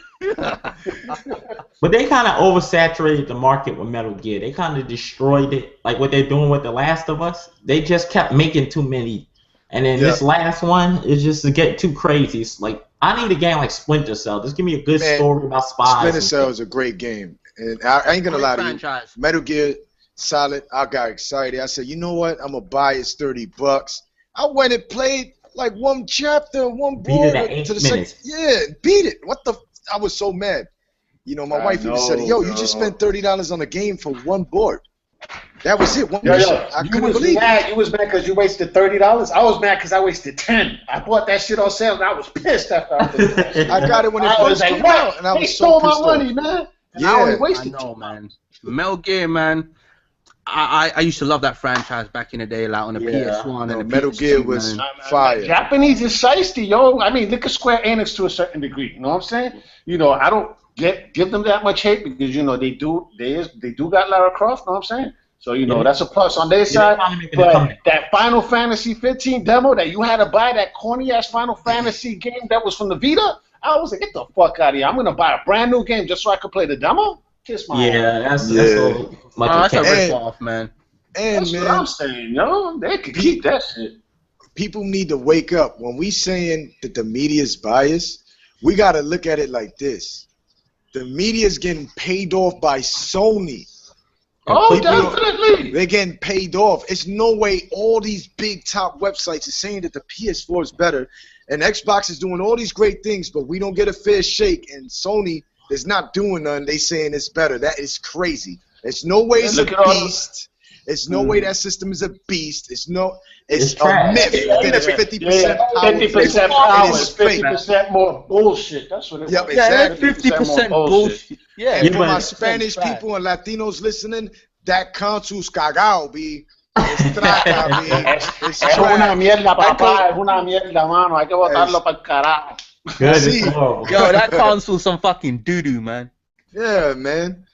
C: But they kind of oversaturated the market with Metal Gear. They kind of destroyed it, like what they're doing with The Last of Us. They just kept making too many, and then this last one is just to get too crazy. It's like, I need a game like Splinter Cell. Just give me a good story about spies.
B: Splinter Cell is a great game, and I ain't gonna lie to you. Metal Gear Solid, I got excited. I said, you know what? I'm gonna buy it. It's $30. I went and played like one chapter, one board to the second. Yeah, beat it. What the? I was so mad. You know, my wife even said, "Yo, you just spent $30 on a game for one board." That was it. One mission. I couldn't believe it.
D: You was mad because you wasted $30. I was mad because I wasted $10. I bought that shit on sale and I was pissed after I did it.
B: I got it when it first came out, and I was so pissed.
D: They stole my money, man.
B: Yeah,
D: I only wasted.
A: I know, man. Metal Gear, man. I used to love that franchise back in the day, like on the PS1 and the
B: Metal
A: PS2,
B: Gear was fire.
D: Japanese is shiesty, yo. I mean, look at Square Enix to a certain degree. You know what I'm saying? You know, I don't give them that much hate because, you know, they do got Lara Croft. You know what I'm saying? So, you know, that's a plus on their side. But that Final Fantasy 15 demo that you had to buy, that corny ass Final Fantasy game that was from the Vita, I was like, get the fuck out of here! I'm gonna buy a brand new game just so I can play the demo. Kiss my ass.
C: That's so much.
A: That's a rip-off, man.
D: And that's what I'm saying, yo. They could keep that shit.
B: People need to wake up. When we saying that the media is biased, we got to look at it like this. The media is getting paid off by Sony.
D: Oh, definitely.
B: They're getting paid off. It's no way all these big top websites are saying that the PS4 is better, and Xbox is doing all these great things, but we don't get a fair shake, and Sony is not doing nothing. They saying it's better. That is crazy. There's no way it's a beast. There's no way that system is a beast. It's a myth that it's 50% power.
D: 50% power, 50% more bullshit. That's what it is.
B: Yep, exactly.
A: 50% bullshit.
B: Yeah, and for my Spanish people and Latinos listening, that console's cagao, B. Es traca, B.
D: Es una mierda, papá. Es una mierda, mano. Hay que botarlo para el carajo.
A: Yo, that console's some fucking doo-doo, man.
B: Yeah, man.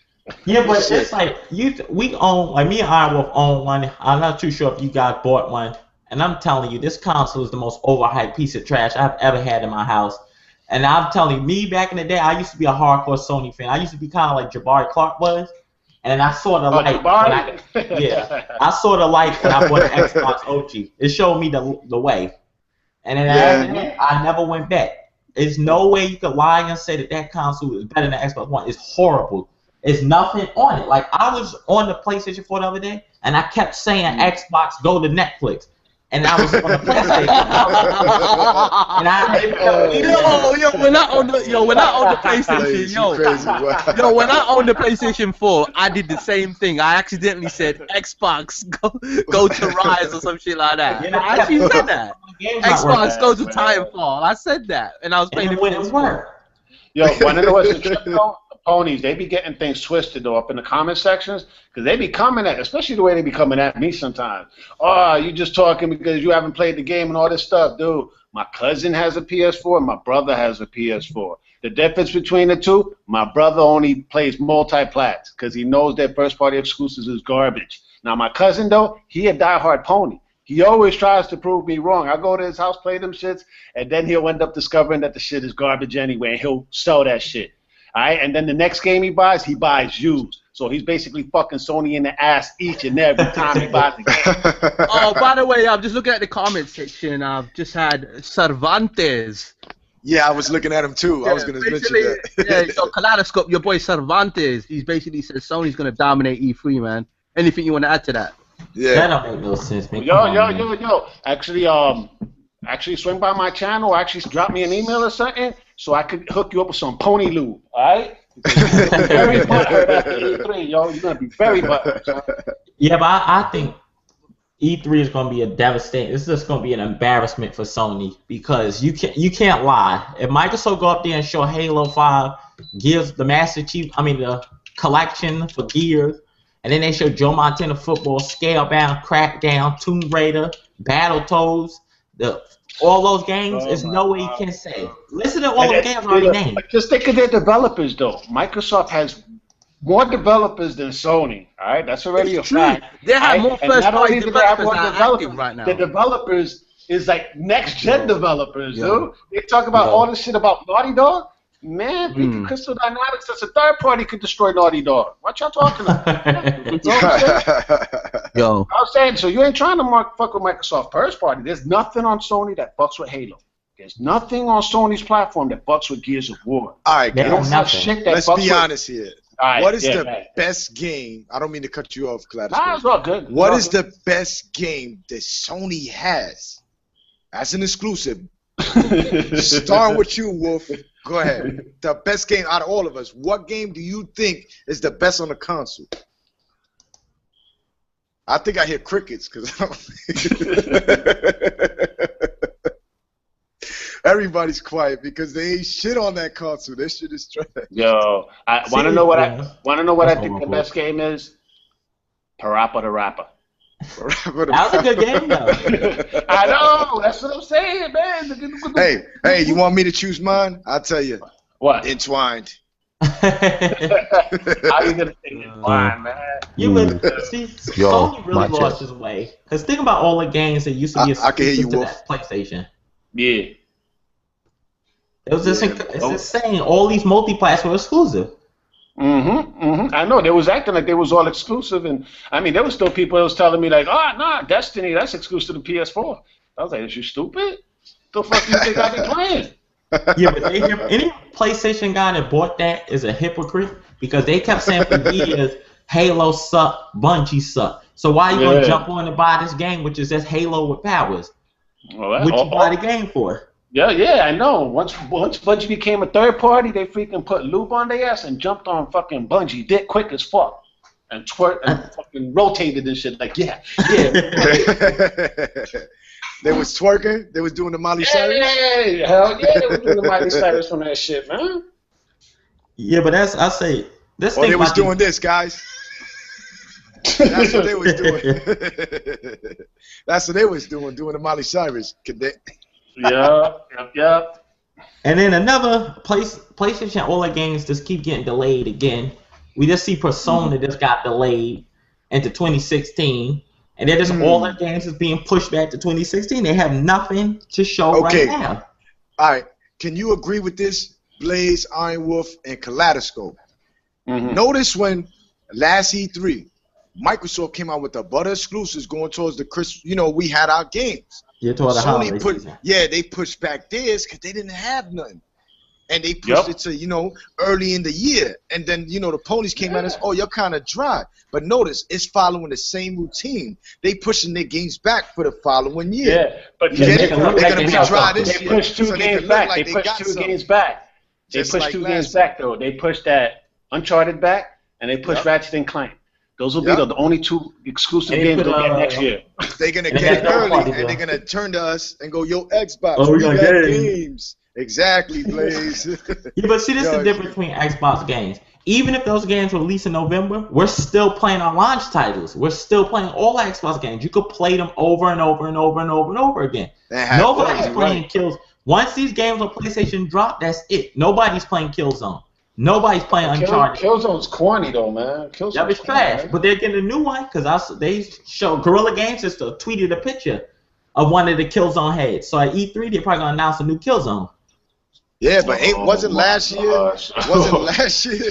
C: Yeah, but it's like we own, like me and ironwolf own one. I'm not too sure if you guys bought one, and I'm telling you, this console is the most overhyped piece of trash I've ever had in my house. And I'm telling you, me back in the day, I used to be a hardcore Sony fan. I used to be kind of like Jabari Clark was, and I saw the light. I saw the light when I bought the Xbox OG. It showed me the way, and then I never went back. There's no way you could lie and say that console is better than Xbox One. It's horrible. It's nothing on it. Like, I was on the PlayStation 4 the other day, and I kept saying Xbox, go to Netflix. and I was on the PlayStation.
A: When I owned the PlayStation, when I owned the PlayStation 4, I did the same thing. I accidentally said Xbox go to Rise or some shit like that.
C: You know,
A: I actually said that. Xbox go to Titanfall. I said that, and I was playing it
C: when it worked.
D: Yo, wanna know what's the trick though? The ponies, they be getting things twisted though up in the comment sections, because they be coming at, especially the way they be coming at me sometimes. Oh, you just talking because you haven't played the game and all this stuff, dude. My cousin has a PS4, my brother has a PS4. The difference between the two, my brother only plays multi-plats because he knows that first-party exclusives is garbage. Now my cousin though, he a diehard pony. He always tries to prove me wrong. I go to his house, play them shits, and then he'll end up discovering that the shit is garbage anyway, and he'll sell that shit. All right, and then the next game he buys used. So he's basically fucking Sony in the ass each and every time he buys the game.
A: Oh, by the way, I'm just looking at the comment section. I've just had Cervantes.
B: Yeah, I was looking at him too. I was going to mention that.
A: Yeah, so Kaleidoscope, your boy Cervantes, he's basically said Sony's going to dominate E3, man. Anything you want to add to that?
B: Yeah.
C: That don't make no sense, man.
D: Yo. Actually swing by my channel, actually drop me an email or something so I could hook you up with some pony lube, alright? Very butthurt after E3, yo. You're gonna be very butthurt.
C: Yeah, but I think E3 is gonna be a devastating. This is just gonna be an embarrassment for Sony because you can't lie. If Microsoft go up there and show Halo 5, gives the Master Chief, the collection for Gears, and then they show Joe Montana football, Scalebound, Crackdown, Tomb Raider, Battletoads, all those games, there's no way you can say. Listen to all the games already named.
D: Just think of their developers, though. Microsoft has more developers than Sony. All right, that's already a fact.
A: They have more first-party developers right now.
D: The developers is like next-gen developers, dude. They talk about all this shit about Naughty Dog. Man, Crystal Dynamics, that's a third party, could destroy Naughty Dog. What y'all talking about? You know what
A: Yo.
D: I'm saying? So you ain't trying to fuck with Microsoft first party. There's nothing on Sony that fucks with Halo. There's nothing on Sony's platform that fucks with Gears of War.
B: All right,
D: they don't have shit that
B: let's be honest here.
D: Right,
B: what is the best game? I don't mean to cut you off, Gladys.
D: Nah, it's all good.
B: What is the best game that Sony has as an exclusive? Starting with you, Wolf. Go ahead. The best game out of all of us. What game do you think is the best on the console? I think I hear crickets because everybody's quiet because they ain't shit on that console. That shit is trash.
D: Yo, I want to know what I think the best game is. Parappa the Rapper.
C: That was a good game, though.
D: I know. That's what I'm saying, man.
B: Hey, you want me to choose mine? I'll tell you.
D: What?
B: Entwined.
D: How you gonna think Entwined, man?
C: You would see. Sony really lost his way. Cause think about all the games that used to be exclusive to that PlayStation.
D: Yeah.
C: It was just it's insane. All these multi-plats were exclusive.
D: I know they was acting like they was all exclusive, and there was still people that was telling me like, "Oh, nah, Destiny, that's exclusive to PS4." I was like, "Is you stupid? The fuck do you think I be playing?"
C: Yeah, but any PlayStation guy that bought that is a hypocrite because they kept saying for years, Halo suck, Bungie suck. So why are you gonna jump on and buy this game, which is just Halo with powers? What you buy the game for?
D: Yeah, I know. Once Bungie became a third party, they freaking put lube on their ass and jumped on fucking Bungie dick quick as fuck. And twerked and fucking rotated and shit like, yeah.
B: They was twerking? They was doing the Miley Cyrus?
D: Yeah, hell yeah, they was doing the Miley Cyrus on that shit, man.
C: Yeah, but I say, this
B: thing. Or they was doing this, guys. That's what they was doing. That's what they was doing the Miley Cyrus.
D: Yeah.
C: And then another PlayStation, all the games just keep getting delayed again. We just see Persona just got delayed into 2016, and they're just all their games is being pushed back to 2016. They have nothing to show right now.
B: All right, can you agree with this, Blaze, Ironwolf, and Kaleidoscope? Notice when last E3, Microsoft came out with the butter exclusives going towards the Christmas. We had our games.
C: Yeah, toward the holiday season.
B: They pushed back theirs because they didn't have nothing. and they pushed it to, early in the year. And then, the ponies came at us, oh, you're kind of dry. But notice, it's following the same routine. They pushing their games back for the following year.
D: Yeah, but
B: they're going to be dry this year.
D: They pushed two games back. They pushed two games back. They pushed two games back, though. They pushed that Uncharted back, and they pushed Ratchet and Clank. Those will be the only two exclusive games we'll get next year.
B: They're going to get it early, and they're going to turn to us and go, yo, Xbox, we got games. Exactly, Blaze.
C: Yeah, but see, this is the difference between Xbox games. Even if those games were released in November, we're still playing our launch titles. We're still playing all Xbox games. You could play them over and over and over and over and over again. Nobody's playing Kills. Once these games on PlayStation drop, that's it. Nobody's playing Killzone. Nobody's playing Uncharted.
D: Killzone's corny though, man.
C: That was trash. But they're getting a new one because they showed Guerrilla Games just tweeted a picture of one of the Killzone heads. So at E3, they're probably gonna announce a new Killzone.
B: Yeah, but wasn't last year? Wasn't last year?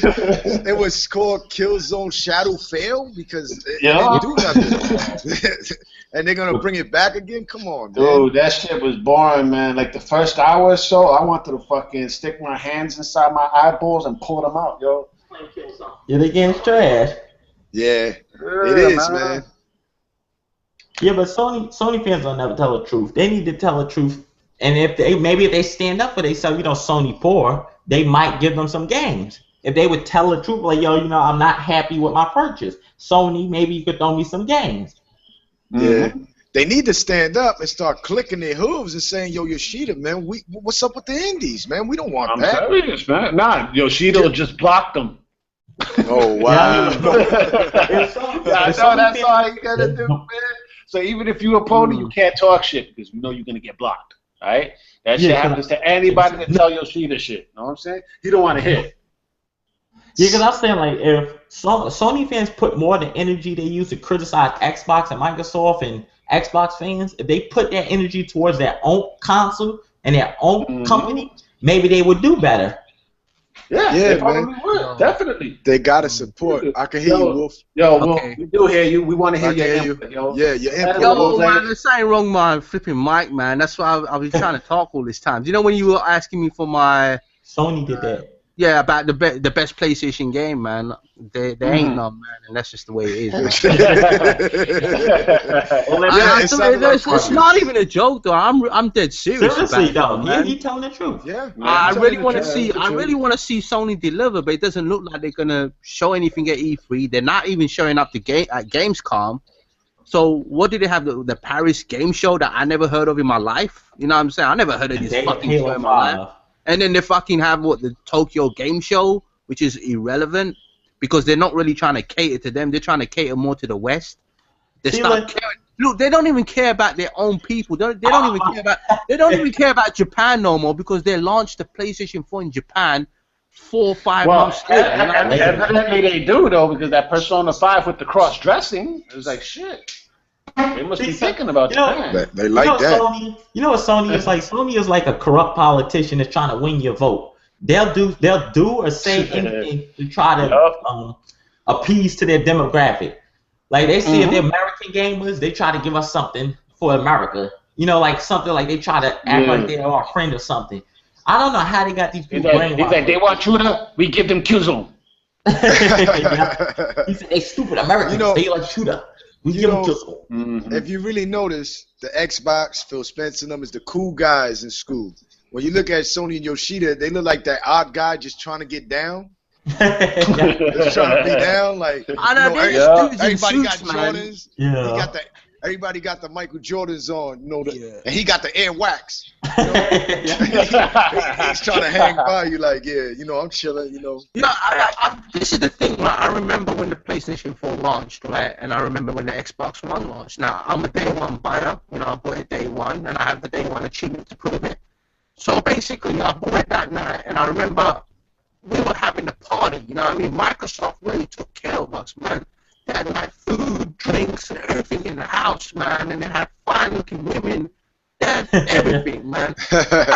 B: It was called Killzone Shadow Fail because it didn't do nothing. And they're gonna bring it back again? Come on, man.
D: Dude, that shit was boring, man. Like the first hour or so, I wanted to fucking stick my hands inside my eyeballs and pull them out, yo.
C: Yeah, the game's trash.
B: Yeah, it is, man.
C: Yeah, but Sony fans don't never tell the truth. They need to tell the truth. And if they stand up for themselves, Sony poor, they might give them some games. If they would tell the truth, like, yo, I'm not happy with my purchase. Sony, maybe you could throw me some games.
B: Yeah. They need to stand up and start clicking their hooves and saying, yo, Yoshida, man, what's up with the indies, man? We don't want that.
D: I'm serious, man. Nah, Yoshida just blocked them.
B: Oh, wow.
D: I know that's all you got to do, man. So even if you're a pony, you can't talk shit because you know you're going to get blocked. All right? That shit happens to anybody that tell Yoshida shit. You know what I'm saying? You don't want to hear it.
C: Yeah, because I'm saying, like, if Sony fans put more of the energy they use to criticize Xbox and Microsoft and Xbox fans, if they put that energy towards their own console and their own company, maybe they would do better.
D: Yeah, they probably would. Definitely.
B: They got to support. I can hear you, Wolf.
D: Yo, Wolf, we do hear you. We want to hear your input, yo.
B: Yeah, your input.
A: Yo, man, there's something wrong with my flipping mic, man. That's why I've been trying to talk all this time. Do you know when you were asking me for my...
C: Sony did that.
A: Yeah, about the best PlayStation game, man. There ain't none, man, and that's just the way it is. It's not even a joke, though. I'm dead serious.
C: Seriously,
A: though,
C: man. He telling the truth.
B: Yeah,
A: I really want to see. I really want to see Sony deliver, but it doesn't look like they're gonna show anything at E3. They're not even showing up at Gamescom. So what did they have? The Paris Game Show that I never heard of in my life. You know what I'm saying? I never heard of this fucking show in my life. And then they fucking have the Tokyo Game Show, which is irrelevant because they're not really trying to cater to them. They're trying to cater more to the West. Look, they don't even care about their own people. They don't even care about Japan no more because they launched the PlayStation 4 in Japan 4 or 5 months later.
D: Evidently they do though because that Persona 5 with the cross dressing, it was like shit. They must be thinking about Japan.
B: They like that.
C: Sony, you know what Sony is like? Sony is like a corrupt politician that's trying to win your vote. They'll do or say anything to try to appease to their demographic. Like they see if they're American gamers, they try to give us something for America. Like something like they try to act like they're our friend or something. I don't know how they got these people brainwashed.
D: Like they want shooter, we give them Killzone.
C: He said they stupid Americans. They like shooter.
B: If you really notice, the Xbox, Phil Spencer and them is the cool guys in school. When you look at Sony and Yoshida, they look like that odd guy just trying to get down. Just trying to be down. Like, everybody got Jordans. Yeah. Everybody got the Michael Jordans on, and he got the Air Wax. He's trying to hang by you like, I'm chilling,
A: This is the thing, right? I remember when the PlayStation 4 launched, right? And I remember when the Xbox One launched. Now, I'm a day one buyer. I bought it day one, and I have the day one achievement to prove it. So basically, I bought it that night, and I remember we were having a party, Microsoft really took care of us, man. They had like food, drinks, and everything in the house, man, and they had fine-looking women. They had everything, man.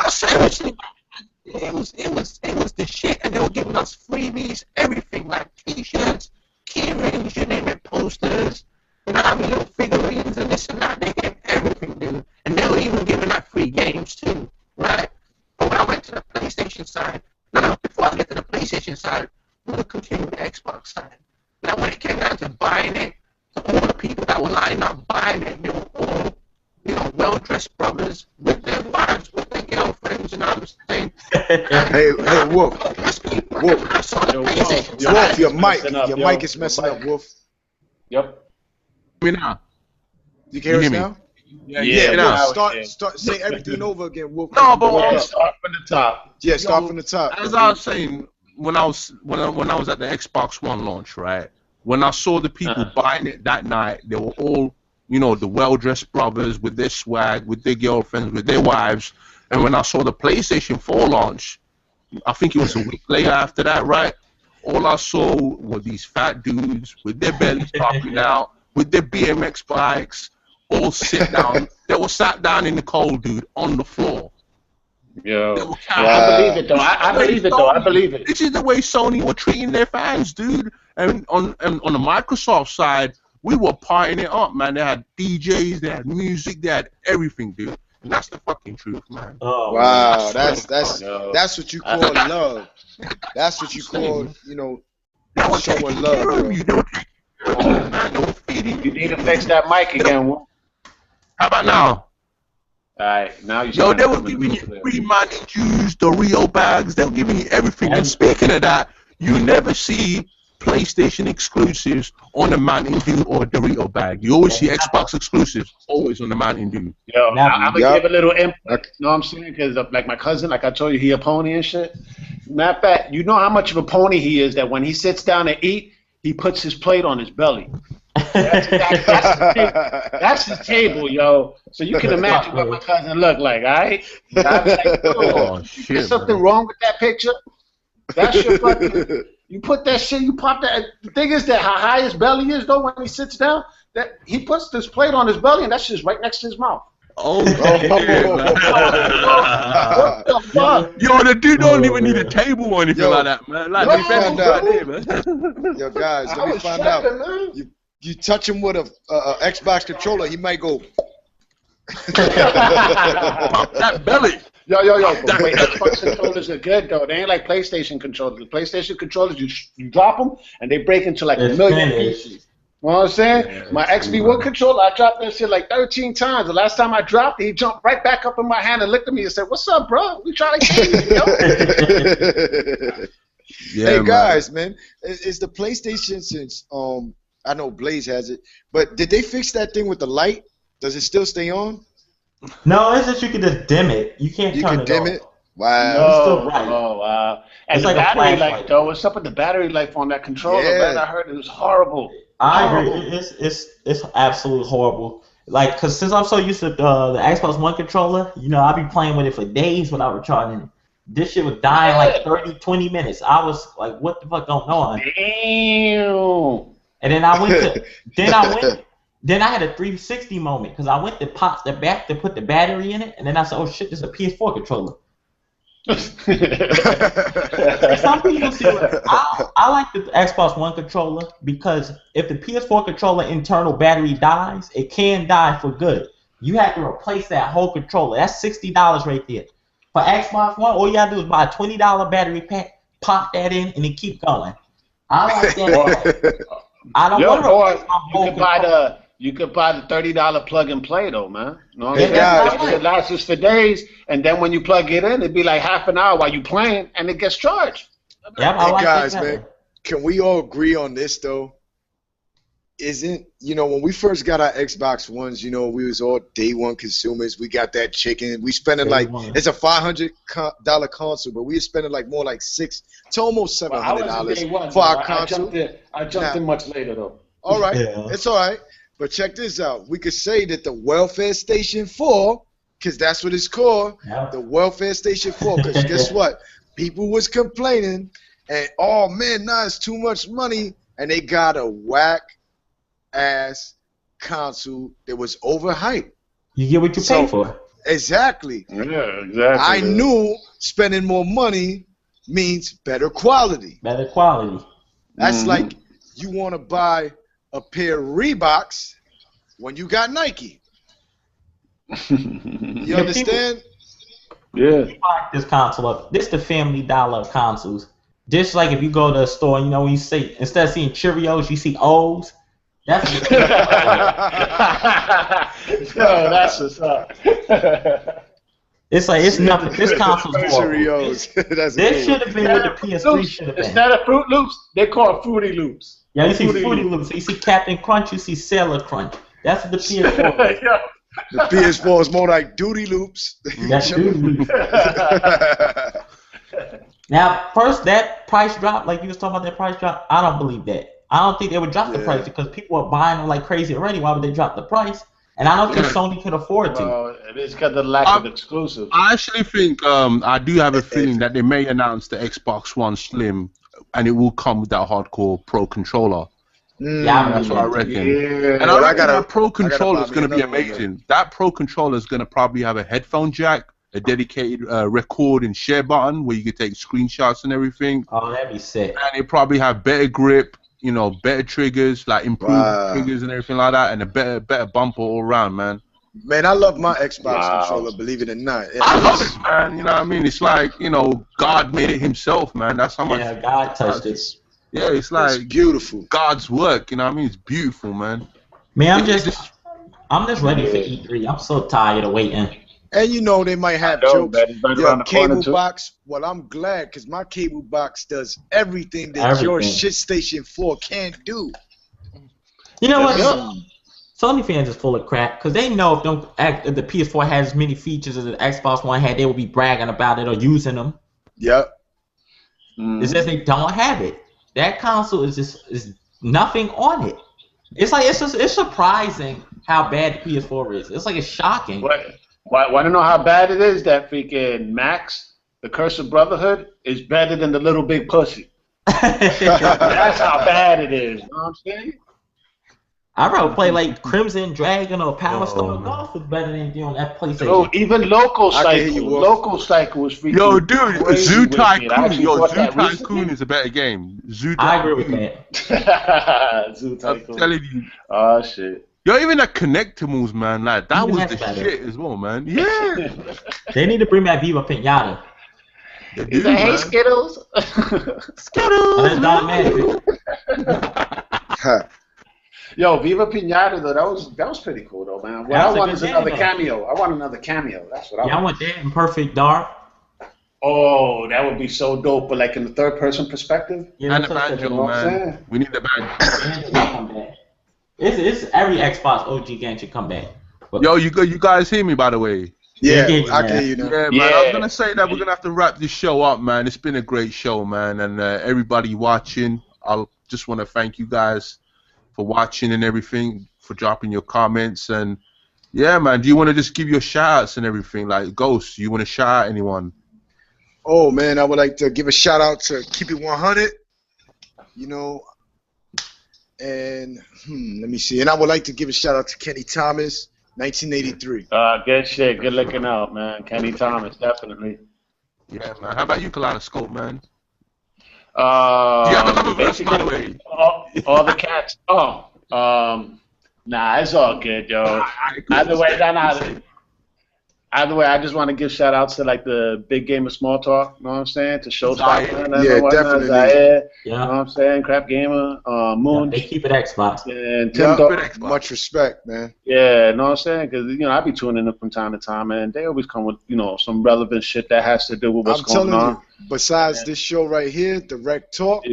A: Seriously, it was the shit, and they were giving us freebies, everything, like T-shirts, key rings, you name it, posters, little figurines and this and that. They gave everything, dude, and they were even giving out free games too, right? But when I went to the PlayStation side, well-dressed brothers with their wives, with their girlfriends, you know what I'm saying?
B: Hey, Wolf. Wolf, your mic is messing up, Wolf.
D: Yep.
A: Me now.
B: You can hear us now?
D: Yeah.
B: Wolf, start, say everything over again, Wolf.
A: No, but
D: start from the top.
B: Yeah, start from the top.
A: As I was saying, when I was at the Xbox One launch, right? When I saw the people buying it that night, they were all, you know, the well-dressed brothers with their swag, with their girlfriends, with their wives. And when I saw the PlayStation 4 launch, I think it was a week later after that, right? All I saw were these fat dudes with their bellies popping out, with their BMX bikes, all sit down. They were sat down in the cold, dude, on the floor.
D: Yo, I believe it though. I believe it.
A: This is the way Sony were treating their fans, dude. And on the Microsoft side, we were partying it up, man. They had DJs, they had music, they had everything, dude. And that's the fucking truth, man.
B: Oh, wow, that's what you call love. That's what you call, you know, showing love, bro.
D: You need to fix that mic again, Wolf.
A: How about now?
D: Alright, now you.
A: Yo, they were giving you free Mountain Dews, Dorito bags. They were giving you everything. And speaking of that, you never see PlayStation exclusives on the Mountain Dew or Dorito bag. You always see Xbox exclusives always on the Mountain Dew.
D: Yo, I'm gonna give a little input. You know what I'm saying? Because like my cousin, like I told you, he a pony and shit. Matter of fact, you know how much of a pony he is that when he sits down to eat, he puts his plate on his belly. That's his table, yo. So you can imagine what my cousin looked like, all right? There's something wrong with that picture? That's your fucking... You put that shit, you pop that... The thing is that how high his belly is, though, when he sits down, that he puts this plate on his belly, and that's just right next to his mouth.
A: What the fuck? Yo, the dude don't even need a table or anything like that, man. Like,
B: yo, guys, let me find out. You touch him with a Xbox controller, he might go.
A: Pop that belly.
D: Yo. But wait, Xbox controllers are good though. They ain't like PlayStation controllers. The PlayStation controllers, you drop them and they break into like a million pieces. You know what I'm saying? Yeah, my XB1 controller, I dropped that shit like 13 times. The last time I dropped it, he jumped right back up in my hand and looked at me and said, "What's up, bro? We trying to kill you, yo."
B: Hey guys, man, is the PlayStation since I know Blaze has it, but did they fix that thing with the light? Does it still stay on?
C: No, it's just you can just dim it. You can't turn it off.
B: Wow.
D: No, still bright. Oh, wow. And it's the like battery life, though. What's up with the battery life on that controller, man? I heard it was horrible.
C: I agree. It's absolutely horrible. Like, cause since I'm so used to the Xbox One controller, you know, I'll be playing with it for days without recharging it. This shit was dying like 30, 20 minutes. I was like, what the fuck going on?
D: Damn.
C: And then I went to, then I had a 360 moment because I went to pop the back to put the battery in it, and then I said, oh shit, this is a PS4 controller. Some people see I like the Xbox One controller because if the PS4 controller internal battery dies, it can die for good. You have to replace that whole controller. That's $60 right there. For Xbox One, all you gotta do is buy a $20 battery pack, pop that in, and it keep going. I like that. I don't want to replace my whole controller.
D: You could buy the $30 plug and play though, man. No, it lasts for days, and then when you plug it in, it'd be like half an hour while you playing, and it gets charged.
C: Yeah,
B: hey guys, man, can we all agree on this though? Isn't, you know, when we first got our Xbox Ones, you know, we was all day one consumers. We got that chicken. We spending like it's a $500 console, but we were spending like more like $600 to almost $700 for our console.
D: I jumped in much later though.
B: All right, it's all right. But check this out. We could say that the Welfare Station 4, because that's what it's called, the Welfare Station 4, because guess what? People was complaining, and oh man, now it's too much money, and they got a whack-ass console that was overhyped.
C: You get what you pay for.
B: Exactly.
D: Yeah, exactly.
B: I knew spending more money means better quality.
C: Better quality.
B: That's like you want to buy a pair of Reeboks when you got Nike. You understand?
D: Yeah.
C: This console up. This the Family Dollar of consoles. Just like if you go to a store, you know, when you see, instead of seeing Cheerios, you see O's. That's
D: Yo, that's what's up.
C: it's like it's nothing. This console's horrible.
B: That's
C: This should have been what the PS3 should have been.
D: Instead of Fruit Loops, they call it Fruity Loops.
C: Yeah, you see Fruity Loops. You see Captain Crunch. You see Sailor Crunch. That's what the PS4 is.
B: The PS4 is more like Duty Loops.
C: That's Duty Loops. Now, first, that price drop, like you was talking about that price drop, I don't believe that. I don't think they would drop the price because people are buying them like crazy already. Why would they drop the price? And I don't think Sony could afford to.
D: Well, it is because of the lack of exclusives.
A: I actually think I do have a feeling that they may announce the Xbox One Slim, and it will come with that hardcore Pro controller.
C: Yeah,
A: that's what I reckon.
D: Yeah.
A: And I reckon that Pro controller is going to be amazing. That Pro controller is going to probably have a headphone jack, a dedicated record and share button where you can take screenshots and everything.
C: Oh, that'd be sick.
A: And it probably have better grip, you know, better triggers, like improved triggers and everything like that, and a better bumper all around, man.
B: Man, I love my Xbox controller, believe it or not.
A: I love it, man. You know what I mean? It's like, you know, God made it himself, man. That's how much.
C: Yeah, God touched it.
A: Yeah, it's like
B: it's beautiful.
A: God's work, you know what I mean? It's beautiful, man.
C: Man, I'm just ready for E3. I'm so tired of waiting.
B: And you know they might have jokes. Your cable box. Well, I'm glad because my cable box does everything that your shit station 4 can't do.
C: You know what? Sony fans is full of crap because they know if the PS4 has as many features as the Xbox One had, they will be bragging about it or using them.
B: Yep.
C: It's just they don't have it. That console is nothing on it. It's like it's surprising how bad the PS4 is. It's like it's shocking.
D: Want to know how bad it is? That freaking Max, the Curse of Brotherhood, is better than the Little Big Pussy. That's how bad it is. You know what I'm saying?
C: I'd rather play like Crimson Dragon or Power Star Golf is better than on that PlayStation.
D: Oh, even Local Cycle. Local Cycle was freaking.
A: Yo, dude, Zoo Tycoon.
D: Zoo
A: Tycoon is a better game.
C: I agree with that.
D: Zoo Tycoon.
A: I'm telling you.
D: Oh shit.
A: Yo, even the Connectimals, man, like that was the shit as well, man. Yeah.
C: They need to bring back Viva Pinata.
D: He's like, hey, Skittles.
C: Skittles. That's not magic.
D: Yo, Viva Pinata though, that was pretty cool though, man. What I want is another cameo. I want another cameo. That's what I want.
C: Yeah, I want that in Perfect Dark.
D: Oh, that would be so dope, but like in the third person perspective.
C: Yeah,
A: and the banjo, man. We need the banjo.
C: It's every Xbox OG game should come back. But,
A: yo, you guys hear me, by the way?
B: Yeah, I can hear you now.
A: Yeah, man. I was gonna say that we're gonna have to wrap this show up, man. It's been a great show, man, and everybody watching, I just want to thank you guys for watching and everything, for dropping your comments, and yeah, man. Do you want to just give your shout-outs and everything, like Ghost? You want to shout out anyone?
B: Oh man, I would like to give a shout out to Keep It 100. You know. And let me see. And I would like to give a shout out to Kenny Thomas, 1983.
D: Good shit. Good looking out, man. Kenny Thomas, definitely.
A: Yeah, man. How about you, Kaleidoscope, man?
D: Basically, by the way. All the cats. Nah, it's all good, yo. Either way, I just want to give shout outs to like the Big Game of Small Talk, you know what I'm saying? To Showstopper.
B: Yeah, definitely.
D: Zaire, you know what I'm saying? Crap Gamer, Moon.
C: Yeah, they keep it Xbox.
D: And Tim
B: much respect, man.
D: Yeah, you know what I'm saying? Because, you know, I be tuning in from time to time, and they always come with, you know, some relevant shit that has to do with what's going on. I'm telling you,
B: besides this show right here, Direct Talk,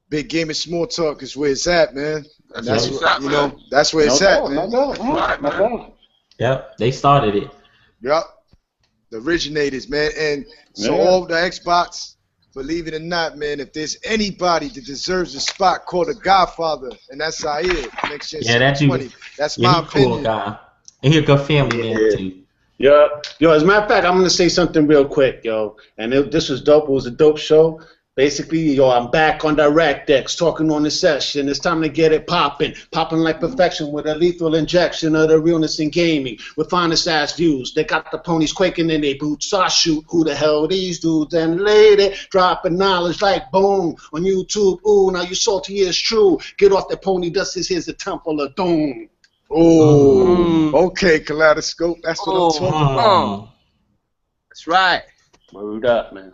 B: Big Game and Small Talk is where it's at, man. That's what, you know, that's where it's at, man.
D: No.
C: Yep, they started it.
B: Yep, the originators, man. And so all the Xbox, believe it or not, man, if there's anybody that deserves a spot called a Godfather, and that's Zaire, next gen 2020. That's my opinion.
C: Cool guy. And he's a good family man too.
D: Yeah. Yo, as a matter of fact, I'm gonna say something real quick, yo. And this was dope. It was a dope show. Basically, yo, I'm back on DirectX talking on the session. It's time to get it popping like perfection with a lethal injection of the realness in gaming with finest ass views. They got the ponies quaking in their boots. I shoot who the hell these dudes and lady dropping knowledge like boom on YouTube. Ooh, now you salty is true. Get off that pony dust. Here's the Temple of Doom.
B: Oh, okay, Kaleidoscope. That's what I'm talking about.
A: That's right.
D: Word up, man.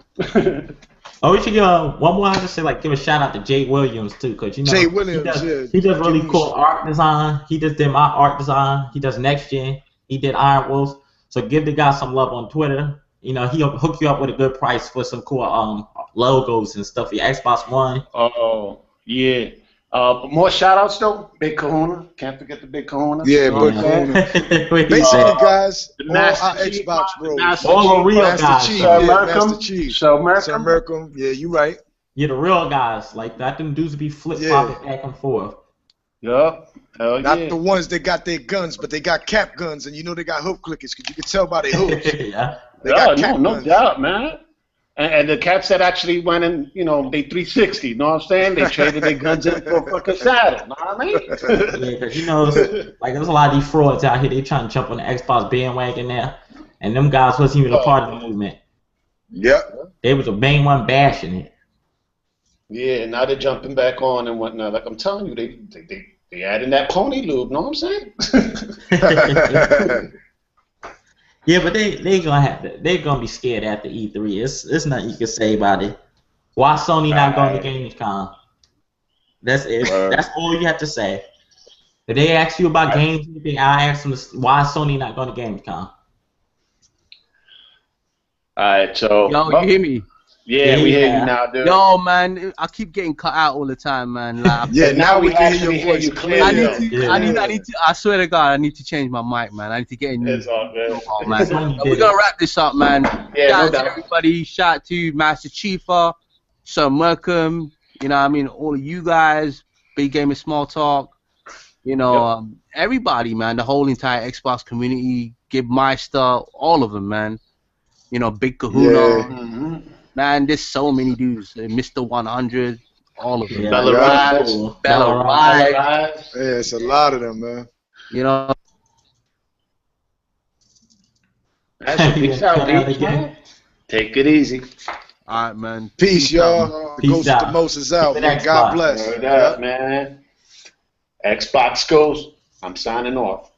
C: Oh, we should give one more. I just say like give a shout out to Jay Williams too, cause you know
B: Jay Williams,
C: he does really cool art design. He just did my art design. He does next gen. He did Iron Wolf. So give the guy some love on Twitter. You know he'll hook you up with a good price for some cool logos and stuff for your Xbox One.
D: Oh yeah. More shout outs though. Big Kahuna. Can't forget the Big Kahuna.
B: Yeah, Big Kahuna. Basically, guys, all our Xbox bros.
C: All the real guys.
B: Master Chief.
D: Sir
B: Merkham. Yeah, you right.
C: You're the real guys. Like that them dudes be flip flopping back and forth.
D: Yup.
B: Not the ones that got their guns, but they got cap guns, and you know they got hoof clickers because you can tell by their hooves.
C: Yeah.
B: They got cap
D: no
B: guns.
D: doubt, man. And the caps that actually went in, you know, they 360, you know what I'm saying? They traded their guns in for a fucking Saturn, you know what I mean?
C: Yeah, because you know, like there's a lot of these frauds out here. They trying to jump on the Xbox bandwagon now, and them guys wasn't even a part of the movement.
B: Yep.
C: They was the main one bashing it.
D: Yeah, now they're jumping back on and whatnot. Like I'm telling you, they adding that pony lube, know what I'm saying?
C: Yeah, but they gonna be scared after E3. It's nothing you can say about it. Why Sony not going to Gamescom? That's it. That's all you have to say. If they ask you about games, I ask them why Sony not going to Gamescom.
D: Alright, so
A: Yo, you hear me?
D: Yeah, we hear you now, dude.
A: Yo, man, I keep getting cut out all the time, man. Like,
B: Yeah, now we can hear your voice
D: clearly.
A: I need to. I swear to God, I need to change my mic, man. I need to get in.
D: It's all good.
A: Man. We're gonna wrap this up, man.
D: Yeah,
A: Shout
D: no
A: out
D: doubt.
A: to everybody. Shout out to Master Chifa, Sir Merkham. You know, what I mean, all of you guys. Big Game of Small Talk. You know, everybody, man. The whole entire Xbox community. Give Meister, all of them, man. You know, Big Kahuna.
B: Yeah.
A: Man, there's so many dudes. Mr. 100, all of them.
C: Yeah,
D: Bella Rise.
A: Bella Rise.
B: Yeah, it's a lot of them, man.
A: You know.
D: That's a big shout out, man. Take it easy.
A: All right, man.
B: Peace, y'all. The Ghost of the Most is out, man. God bless.
D: Word up, man. Xbox goes. I'm signing off.